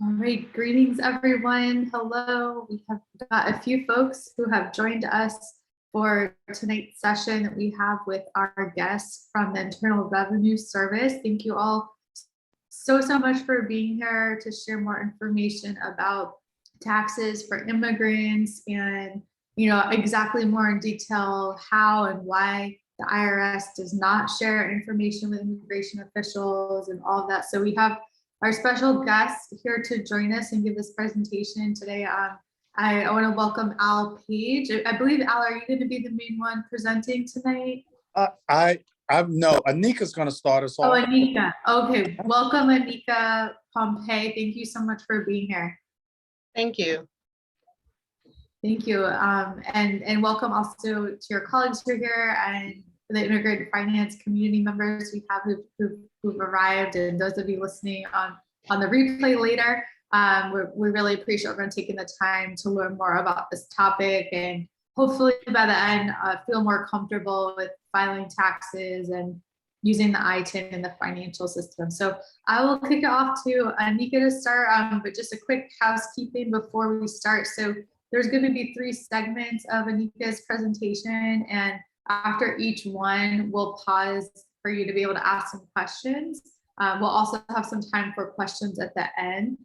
All right, greetings everyone. Hello. We have got a few folks who have joined us for tonight's session that we have with our guests from the Internal Revenue Service. Thank you all so much for being here to share more information about taxes for immigrants and exactly more in detail how and why the IRS does not share information with immigration officials and all of that. So we have our special guest here to join us and give this presentation today. I want to welcome Al Page. I believe, Al, are you going to be the main one presenting tonight? No, Anika's going to start us off. Oh, Anika. Okay, welcome, Anika Pompey. Thank you so much for being here. Thank you. Thank you. And welcome also to your colleagues who are here and the Immigrant Finance community members we have who've arrived, and those of you listening on the replay later. We really appreciate everyone taking the time to learn more about this topic, and hopefully by the end feel more comfortable with filing taxes and using the I10 in the financial system. So I will kick it off to Anika to start, but just a quick housekeeping before we start. So there's going to be 3 segments of Anika's presentation, and after each one, we'll pause for you to be able to ask some questions. We'll also have some time for questions at the end.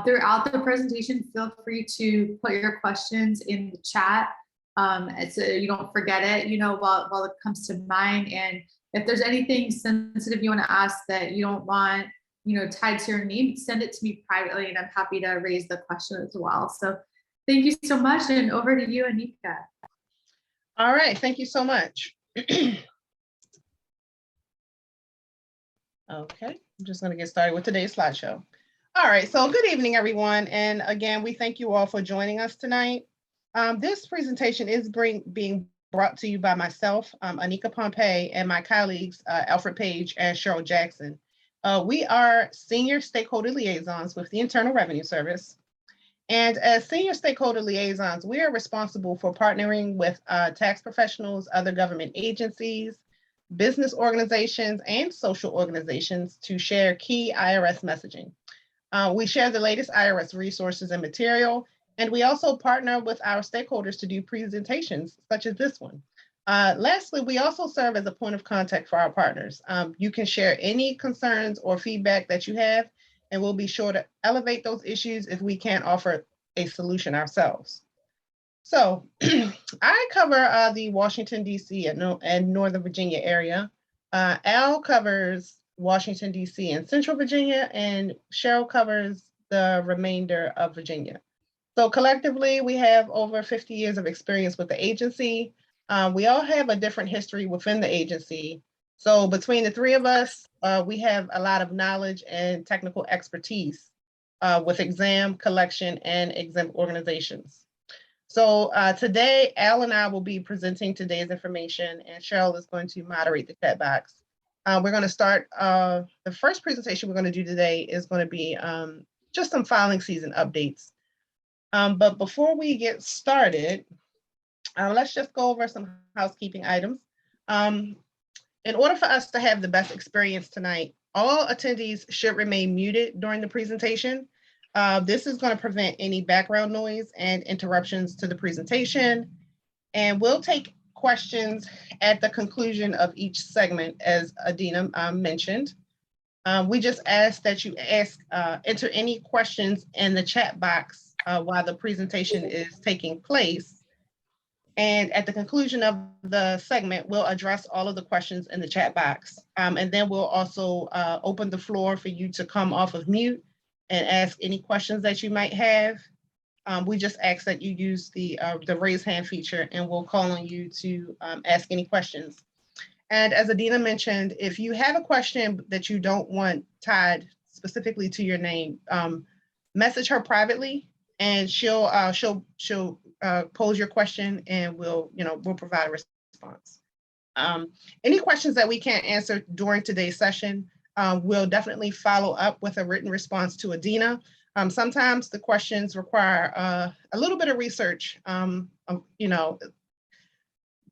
Throughout the presentation, feel free to put your questions in the chat so you don't forget it, while it comes to mind. And if there's anything sensitive you want to ask that you don't want, tied to your name, send it to me privately, and I'm happy to raise the question as well. So thank you so much, and over to you, Anika. All right, thank you so much. Okay, I'm just going to get started with today's slideshow. All right, so good evening, everyone. And again, we thank you all for joining us tonight. This presentation is being brought to you by myself, Anika Pompey, and my colleagues, Alfred Page and Cheryl Jackson. We are senior stakeholder liaisons with the Internal Revenue Service. And as senior stakeholder liaisons, we are responsible for partnering with tax professionals, other government agencies, business organizations, and social organizations to share key IRS messaging. We share the latest IRS resources and material, and we also partner with our stakeholders to do presentations such as this one. Lastly, we also serve as a point of contact for our partners. You can share any concerns or feedback that you have, and we'll be sure to elevate those issues if we can't offer a solution ourselves. So I cover the Washington, D.C. and Northern Virginia area. Al covers Washington, D.C. and Central Virginia, and Cheryl covers the remainder of Virginia. So collectively, we have over 50 years of experience with the agency. We all have a different history within the agency. So between the 3 of us, we have a lot of knowledge and technical expertise with exam, collection, and exempt organizations. So today, Al and I will be presenting today's information, and Cheryl is going to moderate the chat box. We're going to start, the first presentation we're going to do today is going to be just some filing season updates. But before we get started, let's just go over some housekeeping items. In order for us to have the best experience tonight, all attendees should remain muted during the presentation. This is going to prevent any background noise and interruptions to the presentation. And we'll take questions at the conclusion of each segment, as Adina mentioned. We just ask that you enter any questions in the chat box while the presentation is taking place. And at the conclusion of the segment, we'll address all of the questions in the chat box. And then we'll also open the floor for you to come off of mute and ask any questions that you might have. We just ask that you use the raise hand feature, and we'll call on you to ask any questions. And as Adina mentioned, if you have a question that you don't want tied specifically to your name, message her privately, and she'll pose your question, and we'll provide a response. Any questions that we can't answer during today's session, we'll definitely follow up with a written response to Adina. Sometimes the questions require a little bit of research.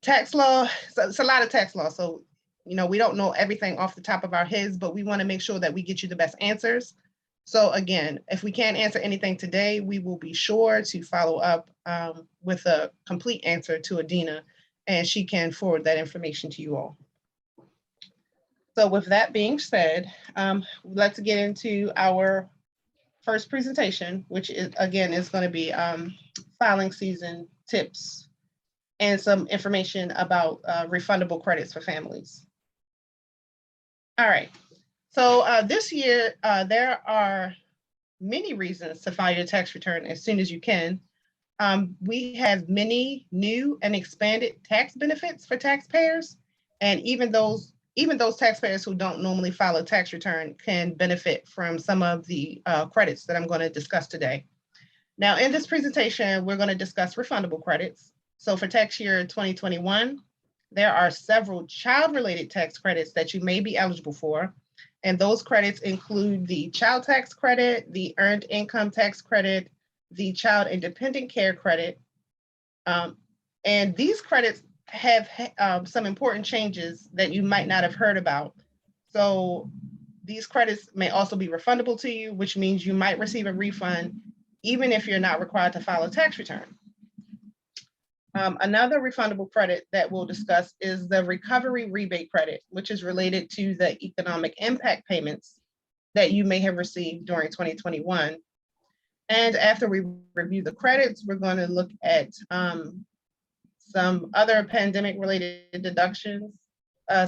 Tax law, it's a lot of tax law. So, we don't know everything off the top of our heads, but we want to make sure that we get you the best answers. So again, if we can't answer anything today, we will be sure to follow up with a complete answer to Adina, and she can forward that information to you all. So with that being said, let's get into our first presentation, which is again is going to be filing season tips and some information about refundable credits for families. All right. So this year, there are many reasons to file your tax return as soon as you can. We have many new and expanded tax benefits for taxpayers, and even those taxpayers who don't normally file a tax return can benefit from some of the credits that I'm going to discuss today. Now, in this presentation, we're going to discuss refundable credits. So for tax year 2021, there are several child-related tax credits that you may be eligible for. And those credits include the child tax credit, the earned income tax credit, the child and dependent care credit. And these credits have some important changes that you might not have heard about. So these credits may also be refundable to you, which means you might receive a refund even if you're not required to file a tax return. Another refundable credit that we'll discuss is the recovery rebate credit, which is related to the economic impact payments that you may have received during 2021. And after we review the credits, we're going to look at some other pandemic-related deductions,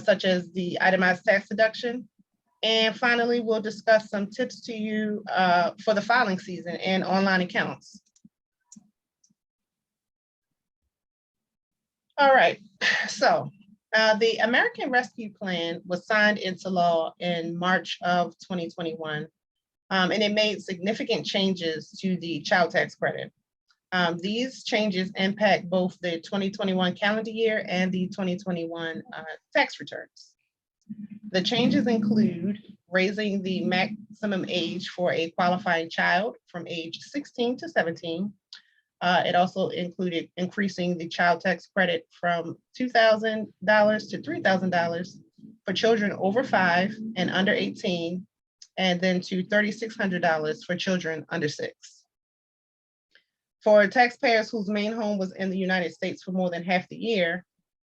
such as the itemized tax deduction. And finally, we'll discuss some tips to you for the filing season and online accounts. All right, so the American Rescue Plan was signed into law in March of 2021, and it made significant changes to the child tax credit. These changes impact both the 2021 calendar year and the 2021 tax returns. The changes include raising the maximum age for a qualifying child from age 16 to 17. It also included increasing the child tax credit from $2,000 to $3,000 for children over 5 and under 18, and then to $3,600 for children under 6. For taxpayers whose main home was in the United States for more than half the year,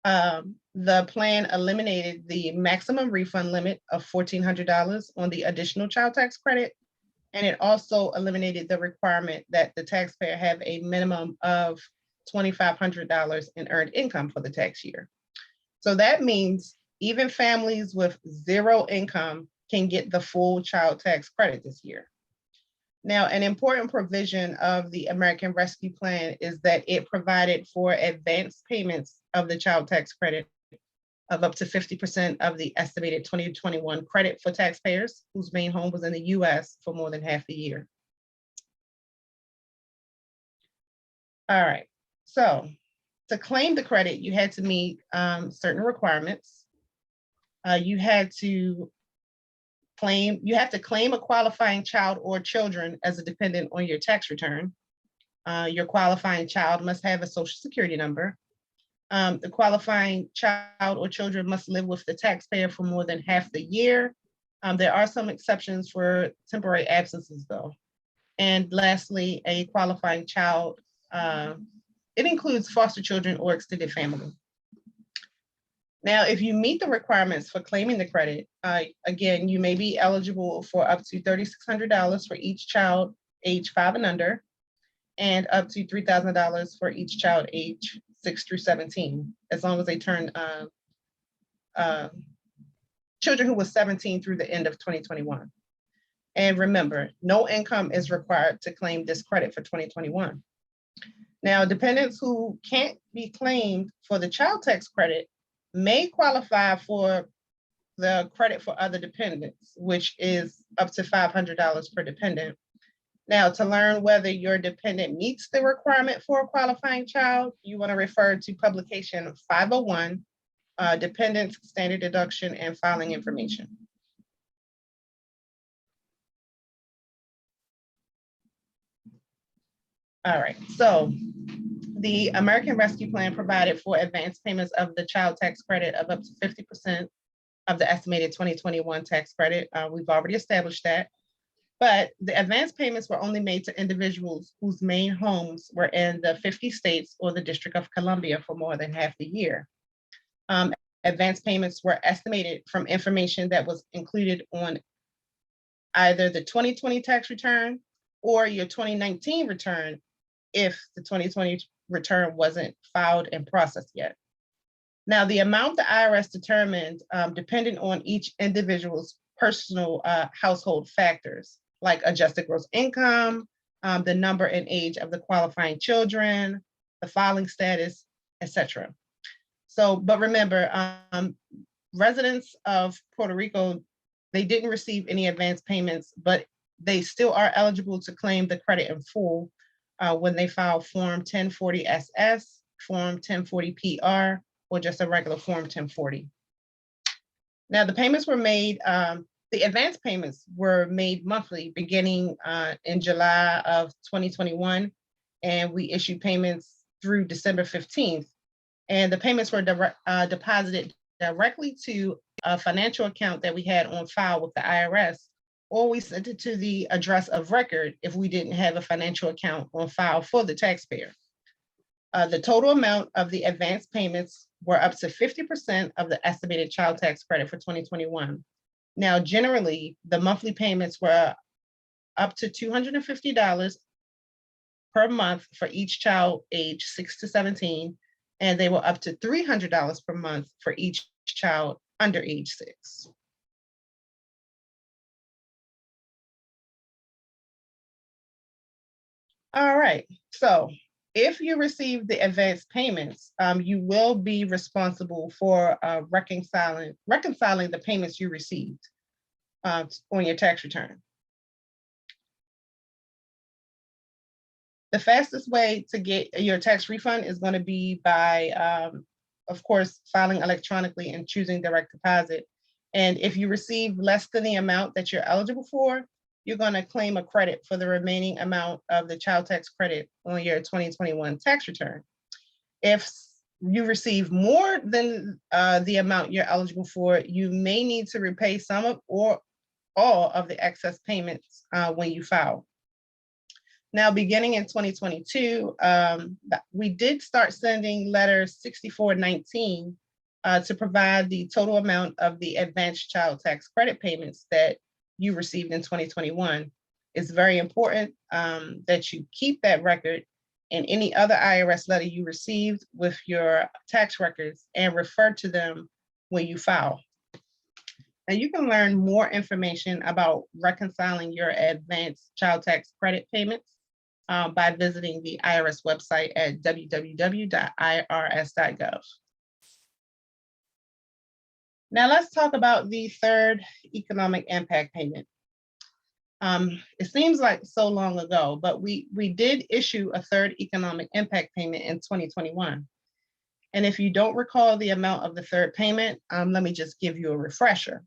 the plan eliminated the maximum refund limit of $1,400 on the additional child tax credit. And it also eliminated the requirement that the taxpayer have a minimum of $2,500 in earned income for the tax year. So that means even families with zero income can get the full child tax credit this year. Now, an important provision of the American Rescue Plan is that it provided for advanced payments of the child tax credit of up to 50% of the estimated 2021 credit for taxpayers whose main home was in the US for more than half the year. All right, so to claim the credit, you had to meet certain requirements. You have to claim a qualifying child or children as a dependent on your tax return. Your qualifying child must have a social security number. The qualifying child or children must live with the taxpayer for more than half the year. There are some exceptions for temporary absences though. And lastly, a qualifying child, it includes foster children or extended family. Now, if you meet the requirements for claiming the credit, again, you may be eligible for up to $3,600 for each child age 5 and under, and up to $3,000 for each child age 6 through 17, as long as they turn children who was 17 through the end of 2021. And remember, no income is required to claim this credit for 2021. Now, dependents who can't be claimed for the child tax credit may qualify for the credit for other dependents, which is up to $500 per dependent. Now, to learn whether your dependent meets the requirement for a qualifying child, you want to refer to publication 501, Dependents, Standard Deduction, and Filing Information. All right, so the American Rescue Plan provided for advance payments of the child tax credit of up to 50% of the estimated 2021 tax credit. We've already established that. But the advance payments were only made to individuals whose main homes were in the 50 states or the District of Columbia for more than half the year. Advance payments were estimated from information that was included on either the 2020 tax return or your 2019 return if the 2020 return wasn't filed and processed yet. Now, the amount the IRS determined depended on each individual's personal household factors, like adjusted gross income, the number and age of the qualifying children, the filing status, etc. So, but remember, residents of Puerto Rico, they didn't receive any advance payments, but they still are eligible to claim the credit in full when they file Form 1040 SS, Form 1040 PR, or just a regular Form 1040. Now, the payments were made, the advance payments were made monthly beginning in July of 2021, and we issued payments through December 15th. And the payments were deposited directly to a financial account that we had on file with the IRS, or we sent it to the address of record if we didn't have a financial account on file for the taxpayer. The total amount of the advance payments were up to 50% of the estimated child tax credit for 2021. Now, generally, the monthly payments were up to $250 per month for each child age 6 to 17, and they were up to $300 per month for each child under age 6. All right, so if you receive the advance payments, you will be responsible for reconciling the payments you received on your tax return. The fastest way to get your tax refund is going to be by, of course, filing electronically and choosing direct deposit. And if you receive less than the amount that you're eligible for, you're going to claim a credit for the remaining amount of the child tax credit on your 2021 tax return. If you receive more than the amount you're eligible for, you may need to repay some of or all of the excess payments when you file. Now, beginning in 2022, we did start sending letter 6419 to provide the total amount of the advanced child tax credit payments that you received in 2021. It's very important that you keep that record and any other IRS letter you received with your tax records and refer to them when you file. Now, you can learn more information about reconciling your advanced child tax credit payments by visiting the IRS website at www.irs.gov. Now let's talk about the third economic impact payment. It seems like so long ago, but we did issue a third economic impact payment in 2021. And if you don't recall the amount of the third payment, let me just give you a refresher.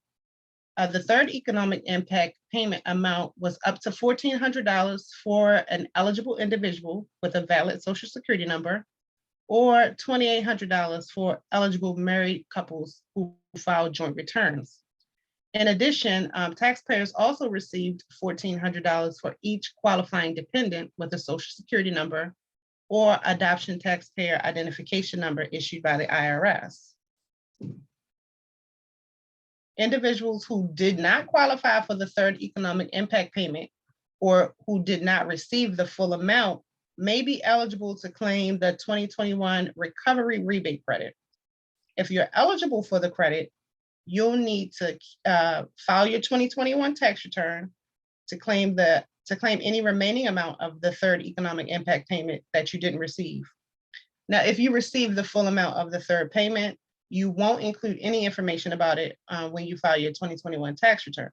The third economic impact payment amount was up to $1,400 for an eligible individual with a valid Social Security number, or $2,800 for eligible married couples who filed joint returns. In addition, taxpayers also received $1,400 for each qualifying dependent with a Social Security number or adoption taxpayer identification number issued by the IRS. Individuals who did not qualify for the third economic impact payment or who did not receive the full amount may be eligible to claim the 2021 recovery rebate credit. If you're eligible for the credit, you'll need to file your 2021 tax return to claim any remaining amount of the third economic impact payment that you didn't receive. Now, if you receive the full amount of the third payment, you won't include any information about it when you file your 2021 tax return.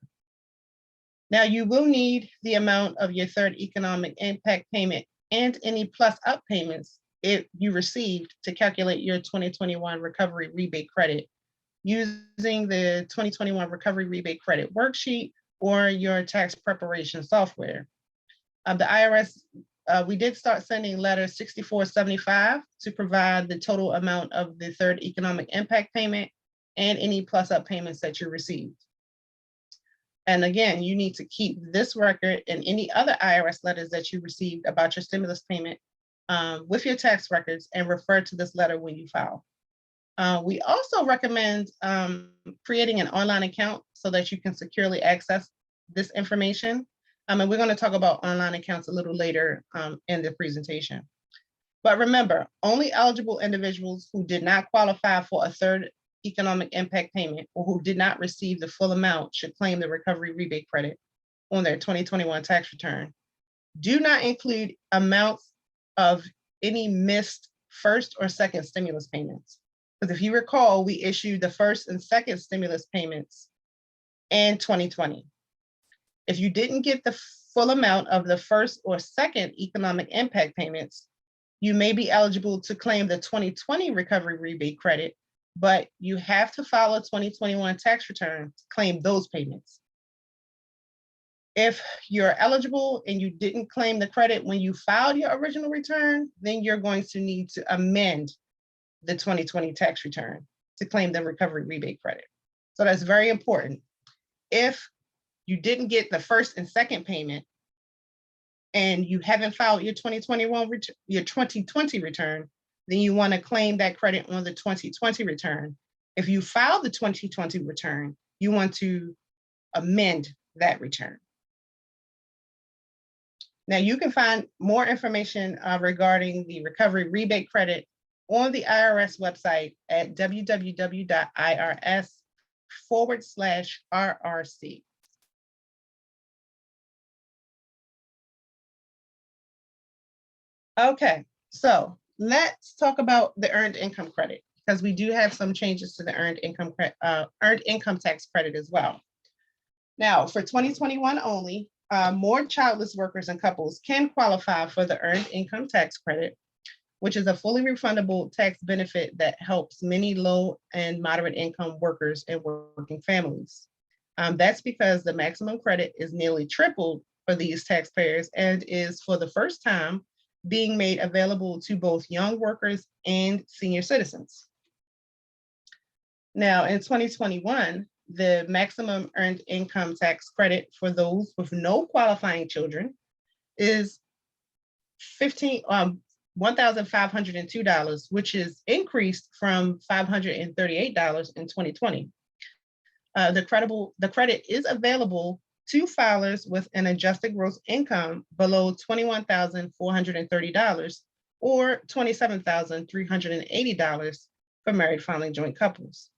Now, you will need the amount of your third economic impact payment and any plus up payments if you received to calculate your 2021 recovery rebate credit using the 2021 recovery rebate credit worksheet or your tax preparation software. The IRS, we did start sending letter 6475 to provide the total amount of the third economic impact payment and any plus up payments that you received. And again, you need to keep this record and any other IRS letters that you received about your stimulus payment with your tax records and refer to this letter when you file. We also recommend creating an online account so that you can securely access this information. And we're going to talk about online accounts a little later in the presentation. But remember, only eligible individuals who did not qualify for a third economic impact payment or who did not receive the full amount should claim the recovery rebate credit on their 2021 tax return. Do not include amounts of any missed first or second stimulus payments. Because if you recall, we issued the first and second stimulus payments in 2020. If you didn't get the full amount of the first or second economic impact payments, you may be eligible to claim the 2020 recovery rebate credit, but you have to file a 2021 tax return to claim those payments. If you're eligible and you didn't claim the credit when you filed your original return, then you're going to need to amend the 2020 tax return to claim the recovery rebate credit. So that's very important. If you didn't get the first and second payment and you haven't filed your 2020 return, then you want to claim that credit on the 2020 return. If you filed the 2020 return, you want to amend that return. Now you can find more information regarding the recovery rebate credit on the IRS website at www.irs.org/RRC. Okay, so let's talk about the earned income credit because we do have some changes to the earned income tax credit as well. Now, for 2021 only, more childless workers and couples can qualify for the earned income tax credit, which is a fully refundable tax benefit that helps many low and moderate income workers and working families. That's because the maximum credit is nearly tripled for these taxpayers and is for the first time being made available to both young workers and senior citizens. Now, in 2021, the maximum earned income tax credit for those with no qualifying children is $1,502, which is increased from $538 in 2020. The credit is available to filers with an adjusted gross income below $21,430 or $27,380 for married filing joint couples.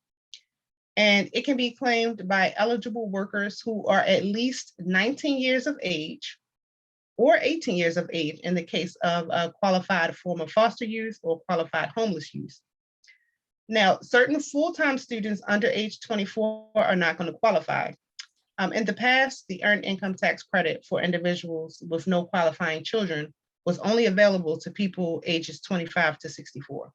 And it can be claimed by eligible workers who are at least 19 years of age or 18 years of age in the case of a qualified former foster youth or qualified homeless youth. Now, certain full-time students under age 24 are not going to qualify. In the past, the earned income tax credit for individuals with no qualifying children was only available to people ages 25 to 64.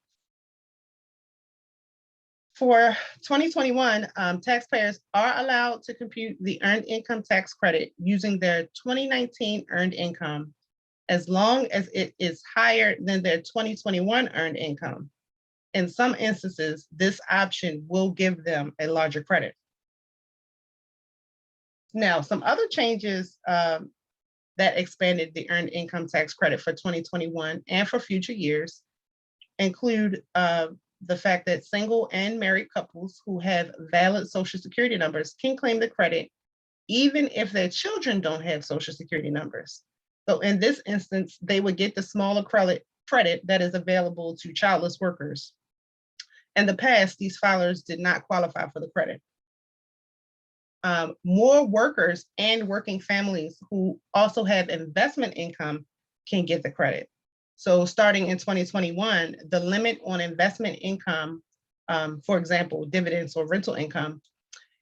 For 2021, taxpayers are allowed to compute the earned income tax credit using their 2019 earned income as long as it is higher than their 2021 earned income. In some instances, this option will give them a larger credit. Now, some other changes that expanded the earned income tax credit for 2021 and for future years include the fact that single and married couples who have valid Social Security numbers can claim the credit even if their children don't have Social Security numbers. So in this instance, they would get the smaller credit that is available to childless workers. In the past, these filers did not qualify for the credit. More workers and working families who also have investment income can get the credit. So starting in 2021, the limit on investment income, for example, dividends or rental income,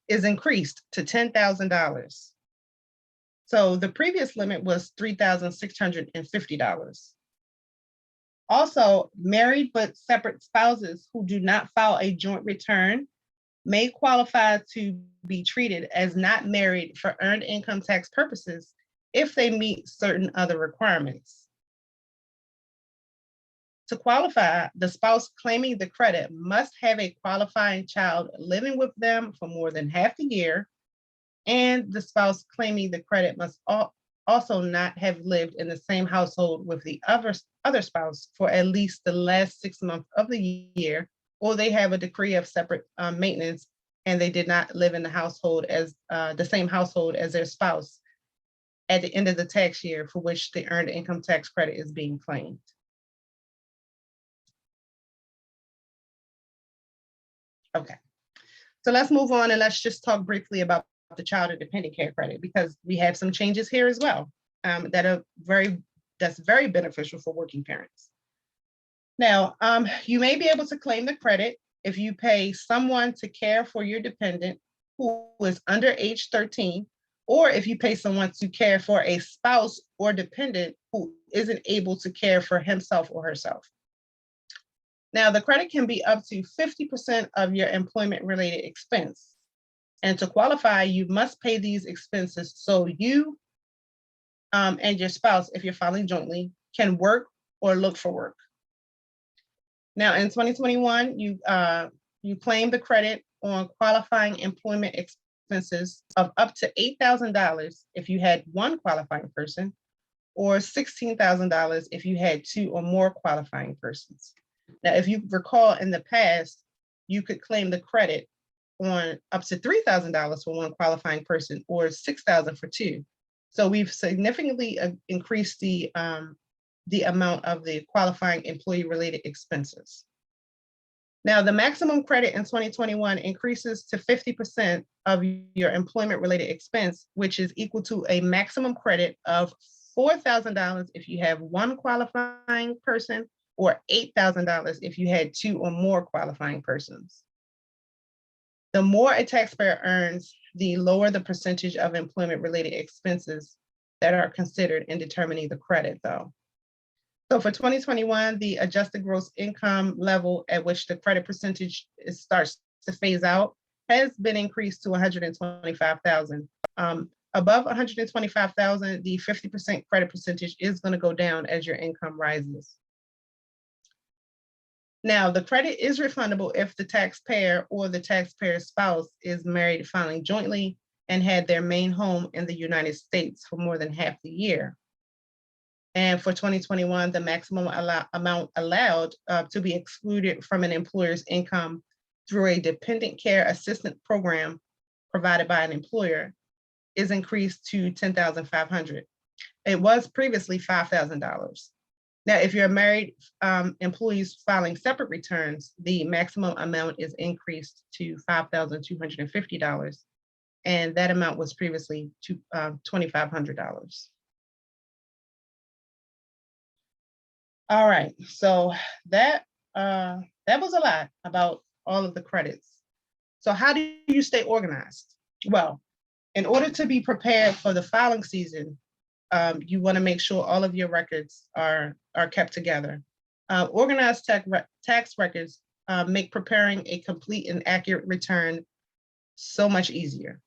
is increased to $10,000. So the previous limit was $3,650. Also, married but separate spouses who do not file a joint return may qualify to be treated as not married for earned income tax purposes if they meet certain other requirements. To qualify, the spouse claiming the credit must have a qualifying child living with them for more than half the year and the spouse claiming the credit must also not have lived in the same household with the other spouse for at least the last 6 months of the year, or they have a decree of separate maintenance and they did not live in the household as the same household as their spouse at the end of the tax year for which the earned income tax credit is being claimed. Okay, so let's move on and let's just talk briefly about the child and dependent care credit, because we have some changes here as well that's very beneficial for working parents. Now, you may be able to claim the credit if you pay someone to care for your dependent who is under age 13, or if you pay someone to care for a spouse or dependent who isn't able to care for himself or herself. Now, the credit can be up to 50% of your employment-related expense. And to qualify, you must pay these expenses so you and your spouse, if you're filing jointly, can work or look for work. Now, in 2021, you claim the credit on qualifying employment expenses of up to $8,000 if you had one qualifying person, or $16,000 if you had two or more qualifying persons. Now, if you recall in the past, you could claim the credit on up to $3,000 for one qualifying person or $6,000 for two. So we've significantly increased the amount of the qualifying employee-related expenses. Now, the maximum credit in 2021 increases to 50% of your employment-related expense, which is equal to a maximum credit of $4,000 if you have one qualifying person, or $8,000 if you had two or more qualifying persons. The more a taxpayer earns, the lower the percentage of employment-related expenses that are considered in determining the credit, though. So for 2021, the adjusted gross income level at which the credit percentage starts to phase out has been increased to $125,000. Above $125,000, the 50% credit percentage is going to go down as your income rises. Now, the credit is refundable if the taxpayer or the taxpayer's spouse is married filing jointly and had their main home in the United States for more than half the year. And for 2021, the maximum amount allowed to be excluded from an employer's income through a dependent care assistance program provided by an employer is increased to $10,500. It was previously $5,000. Now, if you're married employees filing separate returns, the maximum amount is increased to $5,250. And that amount was previously $2,500. All right, so that was a lot about all of the credits. So how do you stay organized? Well, in order to be prepared for the filing season, you want to make sure all of your records are kept together. Organized tax records make preparing a complete and accurate return so much easier.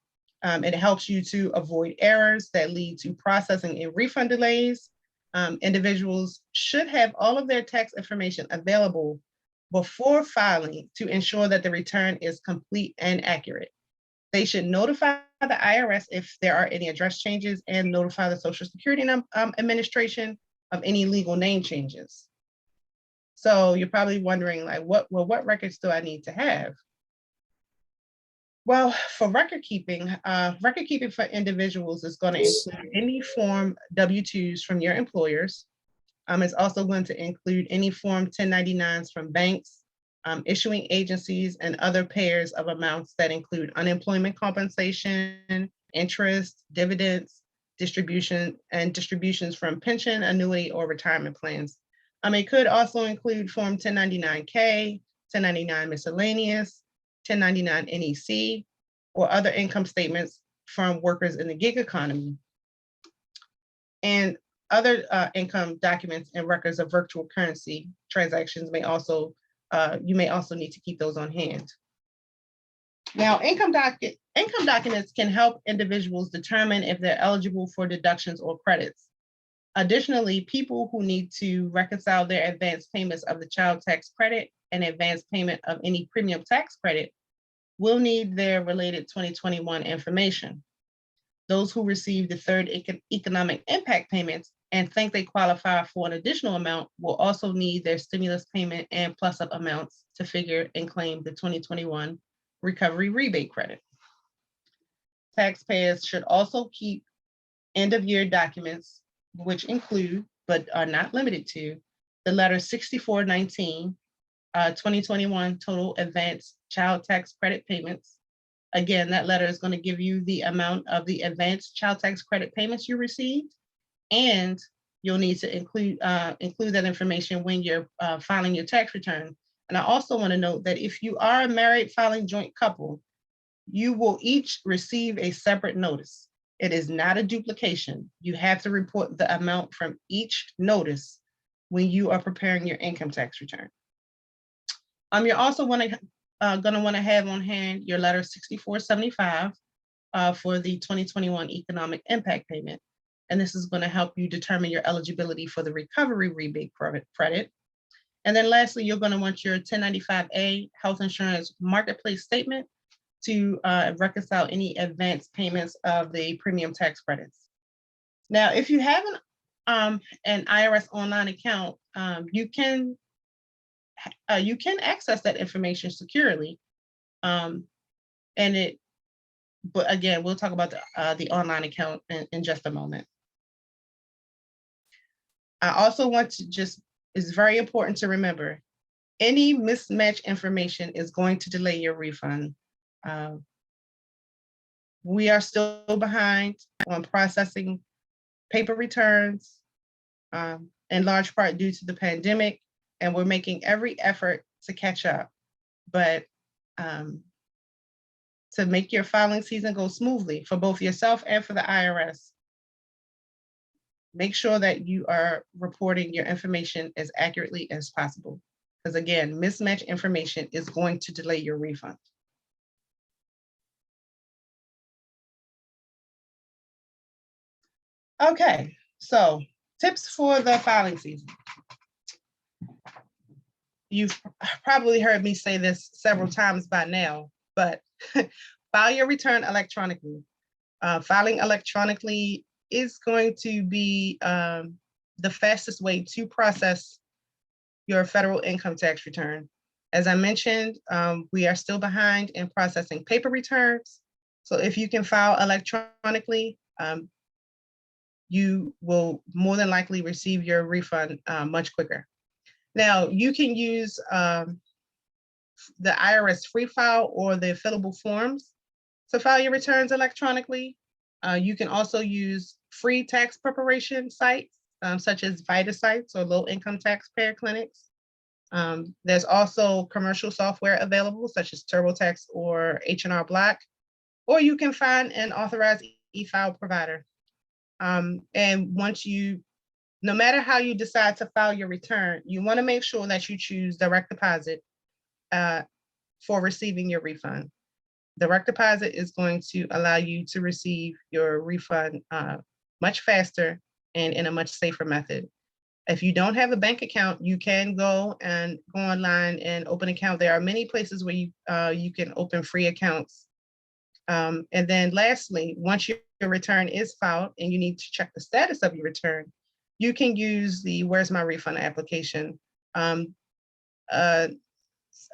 It helps you to avoid errors that lead to processing and refund delays. Individuals should have all of their tax information available before filing to ensure that the return is complete and accurate. They should notify the IRS if there are any address changes and notify the Social Security Administration of any legal name changes. So you're probably wondering, like, what records do I need to have? Well, for record keeping for individuals is going to include any form W-2s from your employers. It's also going to include any form 1099s from banks, issuing agencies, and other payers of amounts that include unemployment compensation, interest, dividends, distributions from pension, annuity, or retirement plans. It could also include Form 1099-K, 1099 miscellaneous, 1099 NEC, or other income statements from workers in the gig economy, and other income documents and records of virtual currency transactions may also, you may also need to keep those on hand. Now, income documents can help individuals determine if they're eligible for deductions or credits. Additionally, people who need to reconcile their advance payments of the child tax credit and advance payment of any premium tax credit will need their related 2021 information. Those who receive the third economic impact payments and think they qualify for an additional amount will also need their stimulus payment and plus-up amounts to figure and claim the 2021 recovery rebate credit. Taxpayers should also keep end-of-year documents, which include, but are not limited to, the letter 6419, 2021 total advanced child tax credit payments. Again, that letter is going to give you the amount of the advanced child tax credit payments you received, and you'll need to include that information when you're filing your tax return. And I also want to note that if you are a married filing joint couple, you will each receive a separate notice. It is not a duplication. You have to report the amount from each notice when you are preparing your income tax return. You're also going to want to have on hand your letter 6475 for the 2021 economic impact payment. And this is going to help you determine your eligibility for the recovery rebate credit. And then lastly, you're going to want your 1095A health insurance marketplace statement to reconcile any advance payments of the premium tax credits. Now, if you have an IRS online account, you can access that information securely. But again, we'll talk about the online account in just a moment. I also want to it's very important to remember, any mismatched information is going to delay your refund. We are still behind on processing paper returns, in large part due to the pandemic, and we're making every effort to catch up. But to make your filing season go smoothly for both yourself and for the IRS, make sure that you are reporting your information as accurately as possible. Because again, mismatched information is going to delay your refund. Okay, so tips for the filing season. You've probably heard me say this several times by now, but file your return electronically. Filing electronically is going to be the fastest way to process your federal income tax return. As I mentioned, we are still behind in processing paper returns. So if you can file electronically, you will more than likely receive your refund much quicker. Now, you can use the IRS free file or the fillable forms to file your returns electronically. You can also use free tax preparation sites, such as VITA sites or low income taxpayer clinics. There's also commercial software available, such as TurboTax or H&R Block, or you can find an authorized e-file provider. And no matter how you decide to file your return, you want to make sure that you choose direct deposit for receiving your refund. Direct deposit is going to allow you to receive your refund much faster and in a much safer method. If you don't have a bank account, you can go online and open an account. There are many places where you can open free accounts. And then lastly, once your return is filed and you need to check the status of your return, you can use the Where's My Refund application.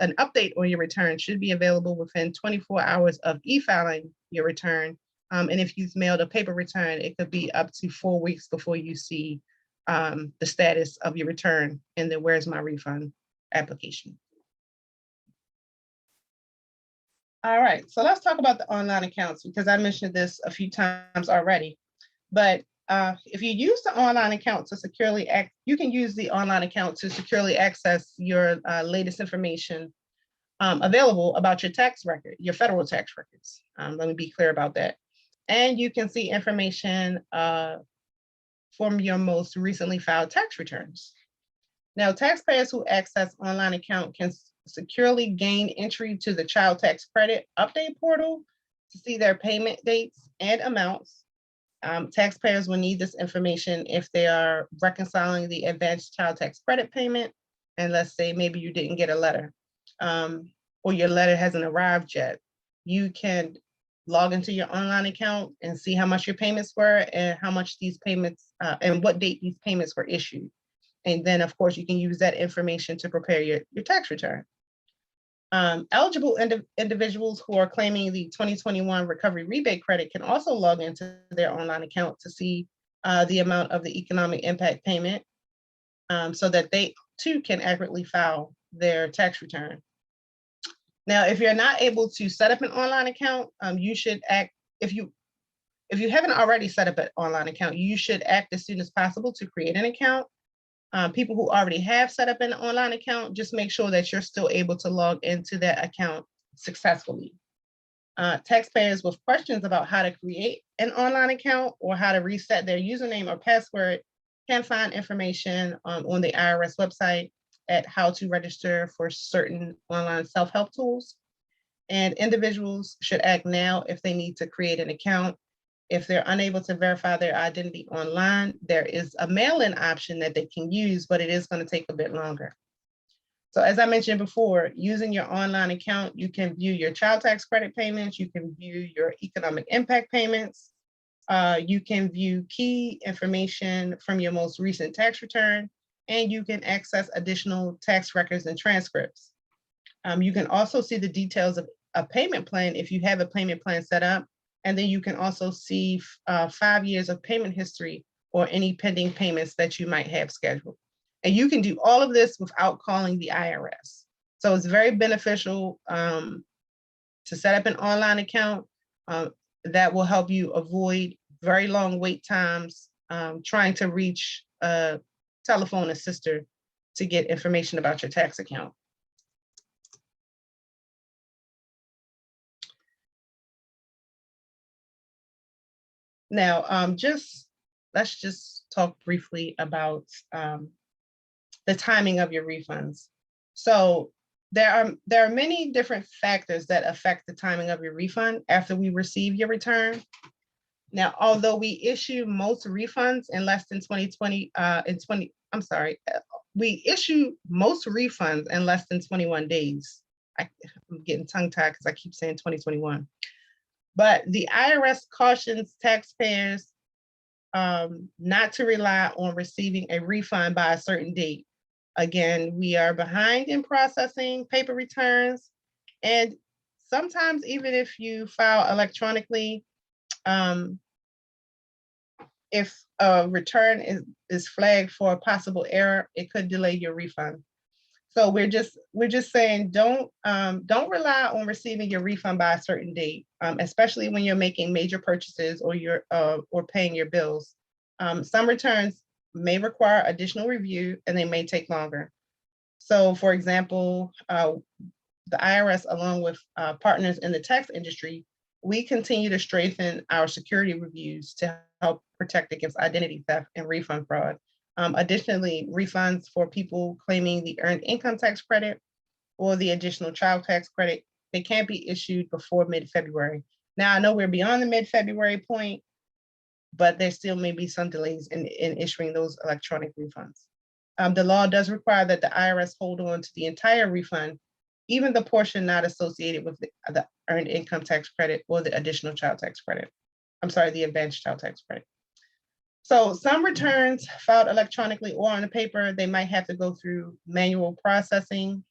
An update on your return should be available within 24 hours of e-filing your return. And if you've mailed a paper return, it could be up to 4 weeks before you see the status of your return in the Where's My Refund application. All right, so let's talk about the online accounts, because I mentioned this a few times already. But if you use the online account to securely you can use the online account to securely access your latest information available about your tax record, your federal tax records. Let me be clear about that. And you can see information from your most recently filed tax returns. Now, taxpayers who access online account can securely gain entry to the Child Tax Credit Update portal to see their payment dates and amounts. Taxpayers will need this information if they are reconciling the advanced child tax credit payment, and let's say maybe you didn't get a letter or your letter hasn't arrived yet. You can log into your online account and see how much your payments were and how much these payments and what date these payments were issued. And then, of course, you can use that information to prepare your tax return. Eligible individuals who are claiming the 2021 Recovery Rebate Credit can also log into their online account to see the amount of the economic impact payment so that they too can accurately file their tax return. Now, if you're not able to set up an online account, you should act, if you haven't already set up an online account, you should act as soon as possible to create an account. People who already have set up an online account, just make sure that you're still able to log into that account successfully. Taxpayers with questions about how to create an online account or how to reset their username or password can find information on the IRS website at how to register for certain online self-help tools. And individuals should act now if they need to create an account. If they're unable to verify their identity online, there is a mail-in option that they can use, but it is going to take a bit longer. So as I mentioned before, using your online account, you can view your child tax credit payments, you can view your economic impact payments, you can view key information from your most recent tax return, and you can access additional tax records and transcripts. You can also see the details of a payment plan if you have a payment plan set up, and then you can also see 5 years of payment history or any pending payments that you might have scheduled. And you can do all of this without calling the IRS. So it's very beneficial to set up an online account that will help you avoid very long wait times trying to reach a telephone assistant to get information about your tax account. Now, let's just talk briefly about the timing of your refunds. So there are many different factors that affect the timing of your refund after we receive your return. Now, although we issue most refunds in less than we issue most refunds in less than 21 days. I'm getting tongue-tied because I keep saying 2021. But the IRS cautions taxpayers not to rely on receiving a refund by a certain date. Again, we are behind in processing paper returns, and sometimes even if you file electronically, if a return is flagged for a possible error, it could delay your refund. So we're just saying don't rely on receiving your refund by a certain date, especially when you're making major purchases or you're or paying your bills. Some returns may require additional review and they may take longer. So for example, the IRS, along with partners in the tax industry, we continue to strengthen our security reviews to help protect against identity theft and refund fraud. Additionally, refunds for people claiming the earned income tax credit or the additional child tax credit, they can't be issued before mid-February. Now, I know we're beyond the mid-February point, but there still may be some delays in issuing those electronic refunds. The law does require that the IRS hold on to the entire refund, even the portion not associated with the earned income tax credit or the additional child tax credit. I'm sorry, the advanced child tax credit. So some returns filed electronically or on the paper, they might have to go through manual processing,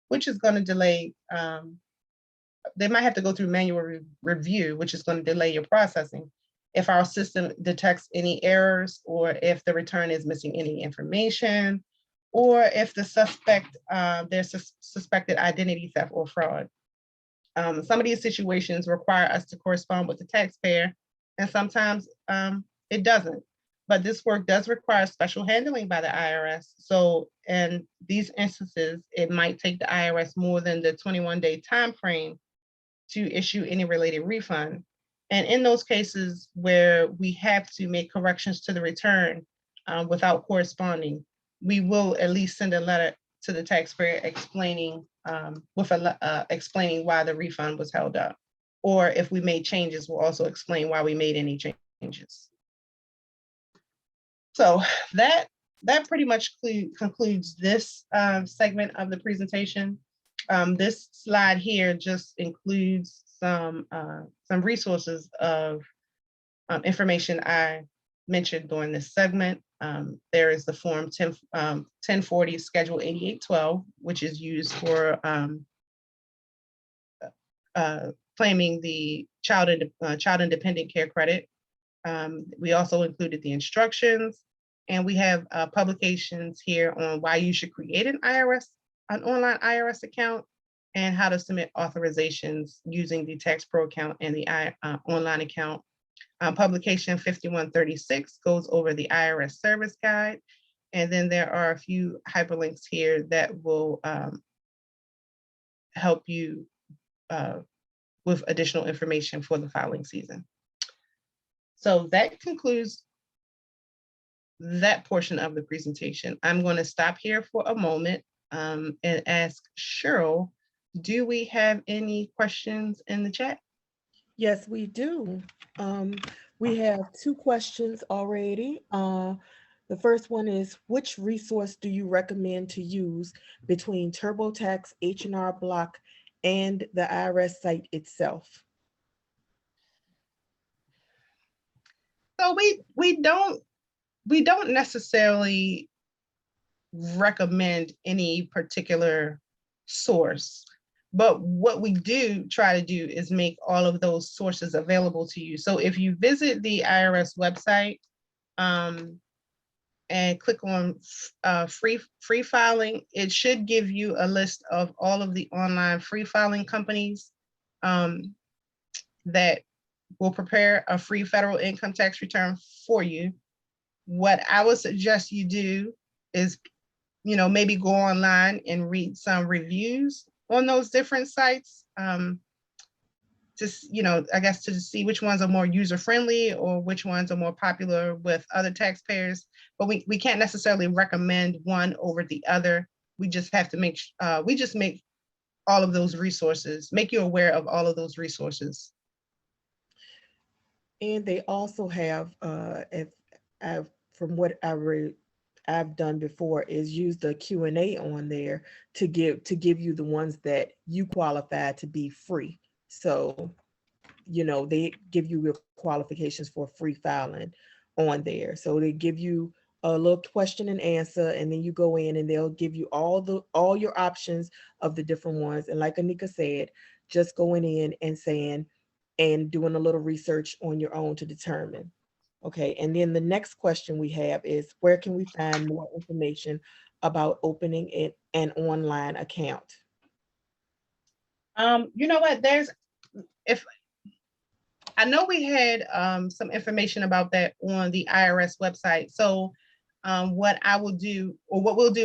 which is going to delay, they might have to go through manual review, which is going to delay your processing if our system detects any errors or if the return is missing any information or if the suspect, there's suspected identity theft or fraud. Some of these situations require us to correspond with the taxpayer, and sometimes it doesn't. But this work does require special handling by the IRS. So in these instances, it might take the IRS more than the 21-day time frame to issue any related refund. And in those cases where we have to make corrections to the return without corresponding, we will at least send a letter to the taxpayer explaining explaining why the refund was held up. Or if we made changes, we'll also explain why we made any changes. So that pretty much concludes this segment of the presentation. This slide here just includes some resources of information I mentioned during this segment. There is the form 1040 Schedule 8812, which is used for claiming the child independent care credit. We also included the instructions, and we have publications here on why you should create an online IRS account, and how to submit authorizations using the Tax Pro account and the online account. Publication 5136 goes over the IRS service guide. And then there are a few hyperlinks here that will help you with additional information for the filing season. So that concludes that portion of the presentation. I'm going to stop here for a moment and ask Cheryl, do we have any questions in the chat? Yes, we do. We have 2 questions already. The first one is, which resource do you recommend to use between TurboTax, H&R Block, and the IRS site itself? So we don't necessarily recommend any particular source, but what we do try to do is make all of those sources available to you. So if you visit the IRS website and click on free filing, it should give you a list of all of the online free filing companies that will prepare a free federal income tax return for you. What I would suggest you do is, maybe go online and read some reviews on those different sites. Just, I guess to see which ones are more user-friendly or which ones are more popular with other taxpayers. But we can't necessarily recommend one over the other. We just have to make all of those resources, make you aware of all of those resources. And they also have, from what I've done before, is use the Q&A on there to give you the ones that you qualify to be free. So, they give you your qualifications for free filing on there. So they give you a little question and answer, and then you go in and they'll give you all your options of the different ones. And like Anika said, just going in and saying, and doing a little research on your own to determine. Okay, and then the next question we have is, where can we find more information about opening an online account? You know what, I know we had some information about that on the IRS website. So what we'll do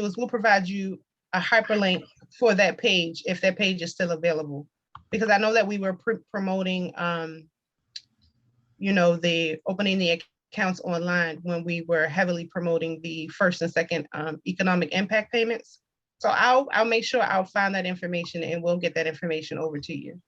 is we'll provide you a hyperlink for that page if that page is still available. Because I know that we were promoting, the opening the accounts online when we were heavily promoting the first and second economic impact payments. So I'll make sure I'll find that information and we'll get that information over to you.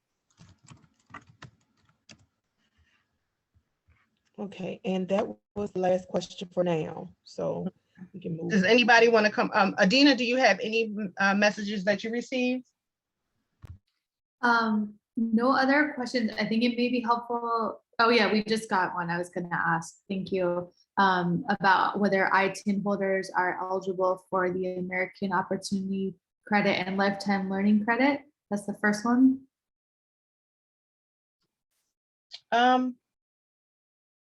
Okay, and that was the last question for now. So we can move. Does anybody want to come? Adina, do you have any messages that you received? No other questions. I think it may be helpful. Oh yeah, we just got one. I was going to ask. Thank you. About whether I10 holders are eligible for the American Opportunity Credit and Lifetime Learning Credit. That's the first one.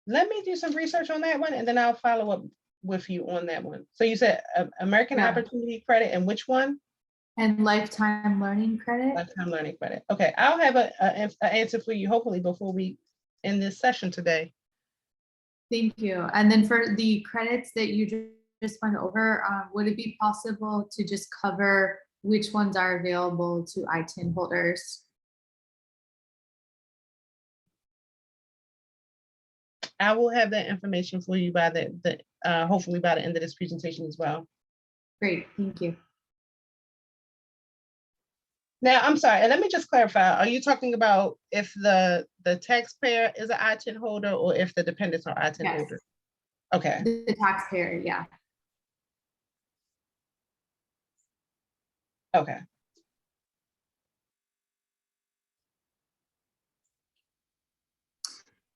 Let me do some research on that one, and then I'll follow up with you on that one. So you said American Opportunity Credit and which one? And Lifetime Learning Credit. Lifetime Learning Credit. Okay, I'll have an answer for you hopefully before we end this session today. Thank you. And then for the credits that you just went over, would it be possible to just cover which ones are available to I10 holders? I will have that information for you by hopefully by the end of this presentation as well. Great, thank you. Now, I'm sorry, and let me just clarify. Are you talking about if the taxpayer is an I10 holder or if the dependents are I10 holders? Okay. The taxpayer, yeah. Okay.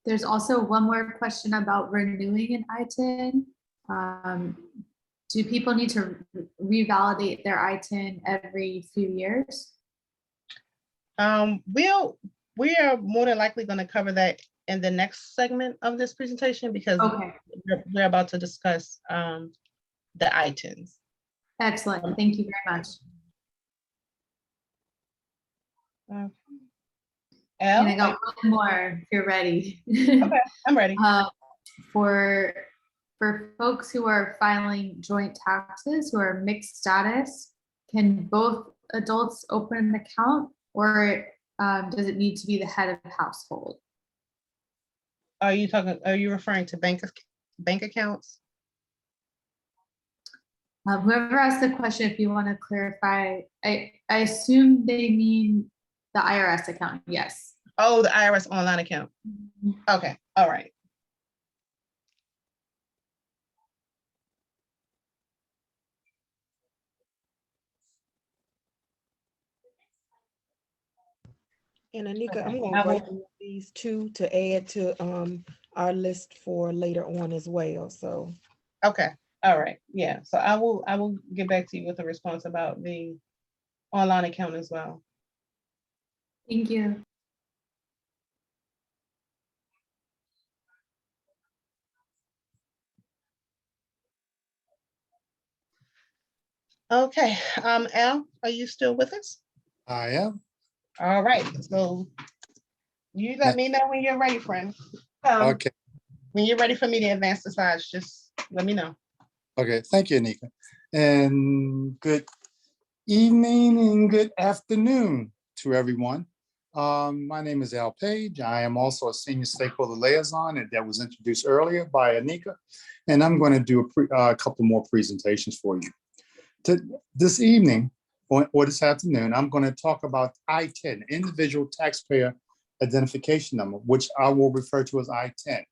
There's also one more question about renewing an ITIN. Do people need to revalidate their ITIN every few years? We are more than likely going to cover that in the next segment of this presentation because Okay, we're about to discuss the ITINs. excellent. Thank you very much. And I Elle? got one more if you're ready. Okay, I'm ready. For folks who are filing joint taxes who are mixed status, can both adults open an account, or does it need to be the head of the household? Are you referring to bank accounts? Whoever asked the question, if you want to clarify, I assume they mean the IRS account. Yes. Oh, the IRS online account. Okay, all right. And Anika, I'm Okay, going I to will- bring these two to add to our list for later on as well. So Okay, all right, yeah. So I will get back to you with a response about the online account as well. Thank you. Okay, Al, are you still with us? I am. All right, so you let me know when you're ready, friend. Okay. When you're ready for me to advance the slides, just let me know. Okay. Thank you, Anika. And good evening and good afternoon to everyone. My name is Al Page. I am also a senior stakeholder liaison, and that was introduced earlier by Anika. And I'm going to do a couple more presentations for you. This evening or this afternoon, I'm going to talk about I10, Individual Taxpayer Identification Number, which I will refer to as I10.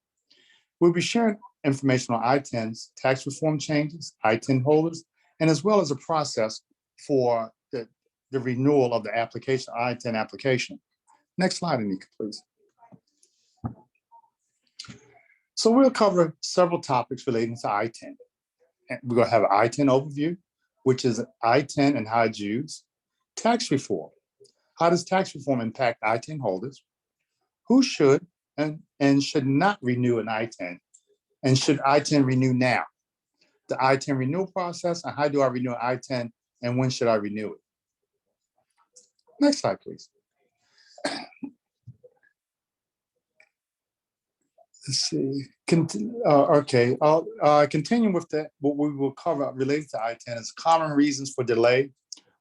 We'll be sharing information on I10s, tax reform changes, I10 holders, and as well as a process for the renewal of the application, I10 application. Next slide, Anika, please. So we'll cover several topics relating to I10. And we're going to have an I10 overview, which is I10 and how it's used. Tax reform. How does tax reform impact I10 holders? Who should and should not renew an I10? And should I10 renew now? The I10 renewal process, and how do I renew an I10, and when should I renew it? Next slide, please. Let's see. Okay, I'll continue with that. What we will cover related to I10 is common reasons for delay,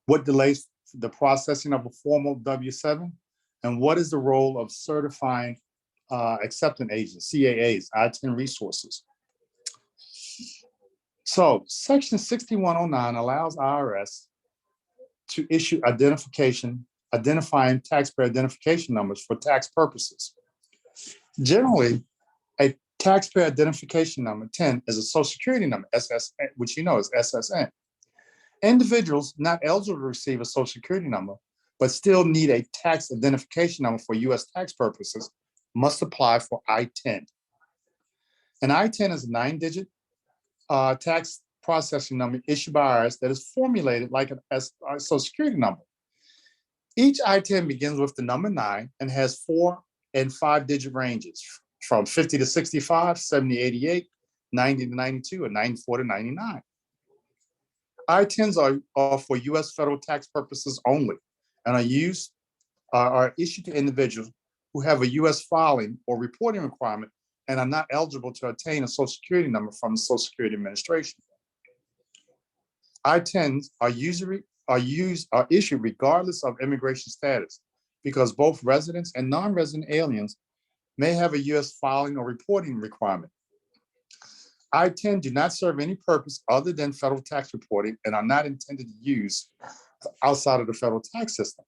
what delays the processing of a formal W7, and what is the role of certifying acceptance agents, CAAs, I10 Resources. So Section 6109 allows IRS to issue identifying taxpayer identification numbers for tax purposes. Generally, a taxpayer identification number 10 is a social security number, SSN, which you know is SSN. Individuals not eligible to receive a social security number, but still need a tax identification number for US tax purposes, must apply for I10. An I10 is a 9-digit tax processing number issued by IRS that is formulated like a social security number. Each I10 begins with the number 9 and has 4 and 5-digit ranges from 50 to 65, 70 to 88, 90 to 92, and 94 to 99. I10s are for US federal tax purposes only and are issued to individuals who have a US filing or reporting requirement and are not eligible to obtain a social security number from the Social Security Administration. I10s are issued regardless of immigration status because both residents and non-resident aliens may have a US filing or reporting requirement. I10 do not serve any purpose other than federal tax reporting and are not intended to use outside of the federal tax system.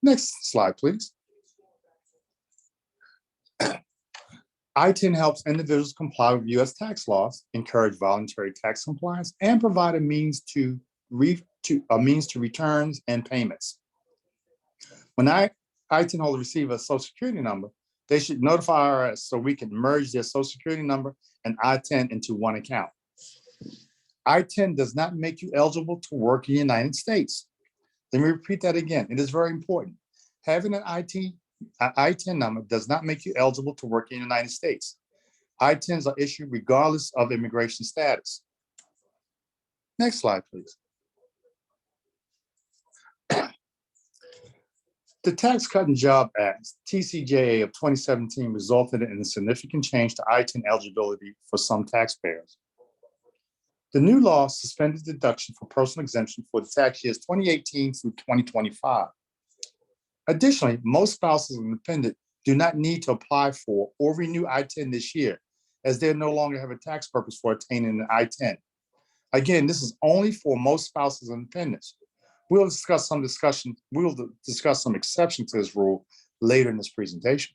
Next slide, please. I10 helps individuals comply with US tax laws, encourage voluntary tax compliance, and provide a means to returns and payments. When I-10 holder receive a social security number, They should notify IRS so we can merge their social security number and I-10 into one account. I-10 does not make you eligible to work in the United States. Let me repeat that again. It is very important. Having an I-10 number does not make you eligible to work in the United States. I-10s are issued regardless of immigration status. Next slide, please. The Tax Cut and Job Act, TCJA of 2017, resulted in a significant change to I-10 eligibility for some taxpayers. The new law suspended deduction for personal exemption for the tax years 2018 through 2025. Additionally, most spouses and dependents do not need to apply for or renew I-10 this year, as they no longer have a tax purpose for attaining an I-10. Again, this is only for most spouses and dependents. We'll discuss some exceptions to this rule later in this presentation.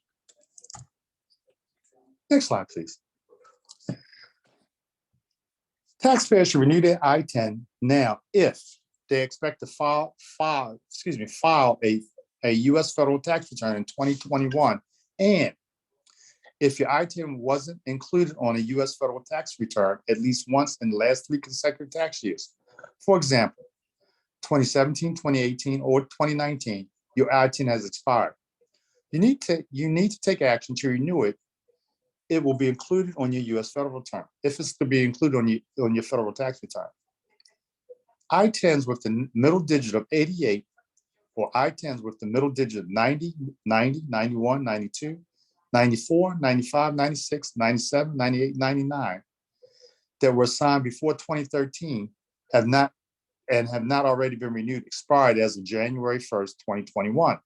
Next slide, please. Taxpayers should renew their I-10 now if they expect to file a U.S. federal tax return in 2021, and if your I-10 wasn't included on a U.S. federal tax return at least once in the last 3 consecutive tax years. For example, 2017, 2018, or 2019, your I-10 has expired. You need to take action to renew it. It will be included on your U.S. federal return, if it's to be included on your federal tax return. I-10s with the middle digit of 88, or I-10s with the middle digit of 90, 90, 91, 92, 94, 95, 96, 97, 98, 99 that were signed before 2013 have not already been renewed, expired as of January 1st, 2021.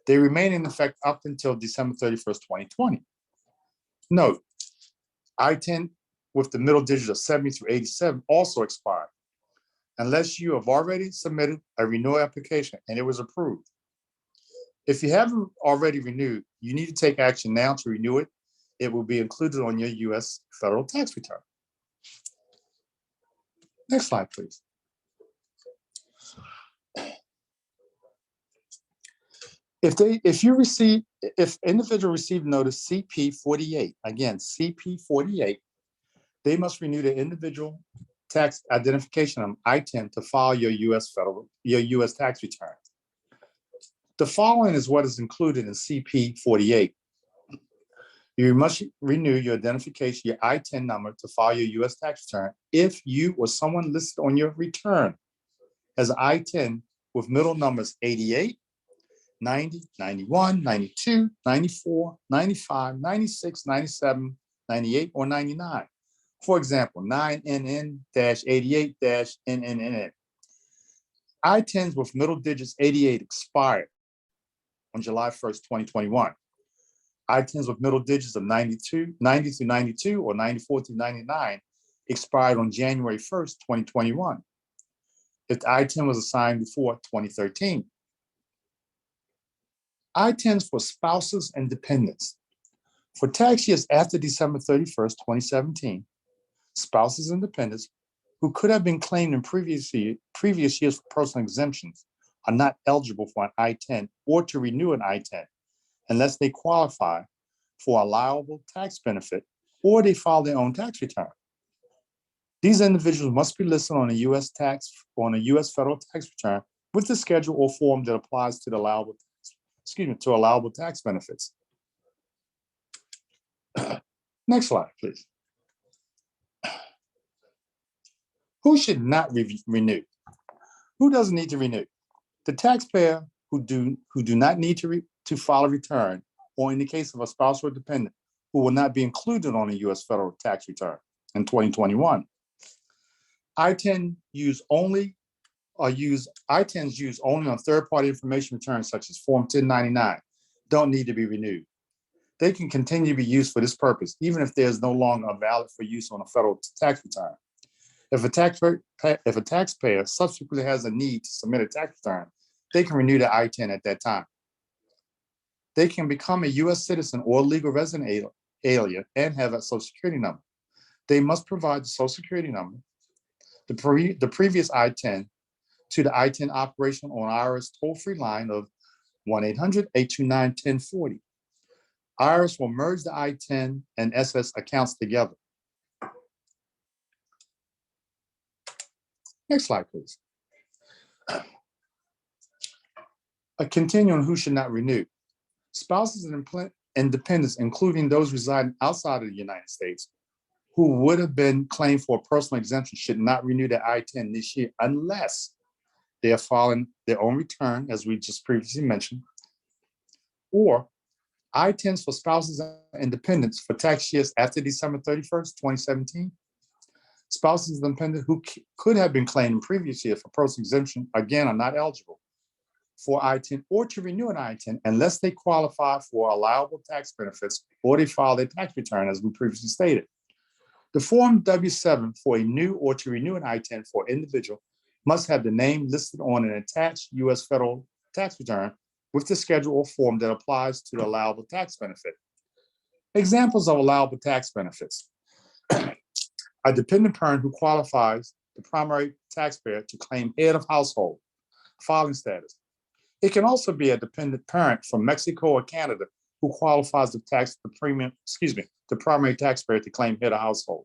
They remain in effect up until December 31st, 2020. Note, I-10 with the middle digit of 70 through 87 also expired, unless you have already submitted a renewal application and it was approved. If you haven't already renewed, you need to take action now to renew it. It will be included on your U.S. federal tax return. Next slide, please. If individual received notice CP 48, again, CP 48, they must renew their individual tax identification on I-10 to file your U.S. tax return. The following is what is included in CP 48. You must renew your identification, your I-10 number to file your U.S. tax return if you or someone listed on your return as an I-10 with middle numbers 88, 90, 91, 92, 94, 95, 96, 97, 98, or 99. For example, 9NN-88-NNN. I-10s with middle digits 88 expired on July 1st, 2021. I-10s with middle digits of 90 through 92 or 94 through 99 expired on January 1st, 2021. If the I-10 was assigned before 2013. I-10s for spouses and dependents. For tax years after December 31st, 2017, spouses and dependents who could have been claimed in previous years for personal exemptions are not eligible for an I-10 or to renew an I-10 unless they qualify for allowable tax benefit or they file their own tax return. These individuals must be listed on a U.S. federal tax return with the schedule or form that applies to the allowable tax benefits. Next slide, please. Who should not renew? Who doesn't need to renew? The taxpayer who do not need to file a return, or in the case of a spouse or dependent who will not be included on a U.S. federal tax return in 2021. I-10s used only on third-party information returns such as Form 1099 don't need to be renewed. They can continue to be used for this purpose, even if there is no longer valid for use on a federal tax return. If a taxpayer subsequently has a need to submit a tax return, they can renew the I-10 at that time. They can become a U.S. citizen or legal resident alien and have a Social Security number. They must provide the Social Security number, the previous I-10, to the I-10 operation on IRS toll-free line of 1-800-829-1040. IRS will merge the I10 and SS accounts together. Next slide, please. A continuum who should not renew. Spouses and independents, including those residing outside of the United States, who would have been claimed for a personal exemption, should not renew their I10 this year unless they are filing their own return, as we just previously mentioned, or I10s for spouses and independents for tax years after December 31st, 2017. Spouses and independents who could have been claimed in previous years for personal exemption, again, are not eligible for I10 or to renew an I10 unless they qualify for allowable tax benefits or they file their tax return, as we previously stated. The Form W7 for a new or to renew an I10 for an individual must have the name listed on an attached U.S. federal tax return with the schedule or form that applies to the allowable tax benefit. Examples of allowable tax benefits. A dependent parent who qualifies the primary taxpayer to claim head of household, filing status. It can also be a dependent parent from Mexico or Canada who qualifies the primary taxpayer to claim head of household.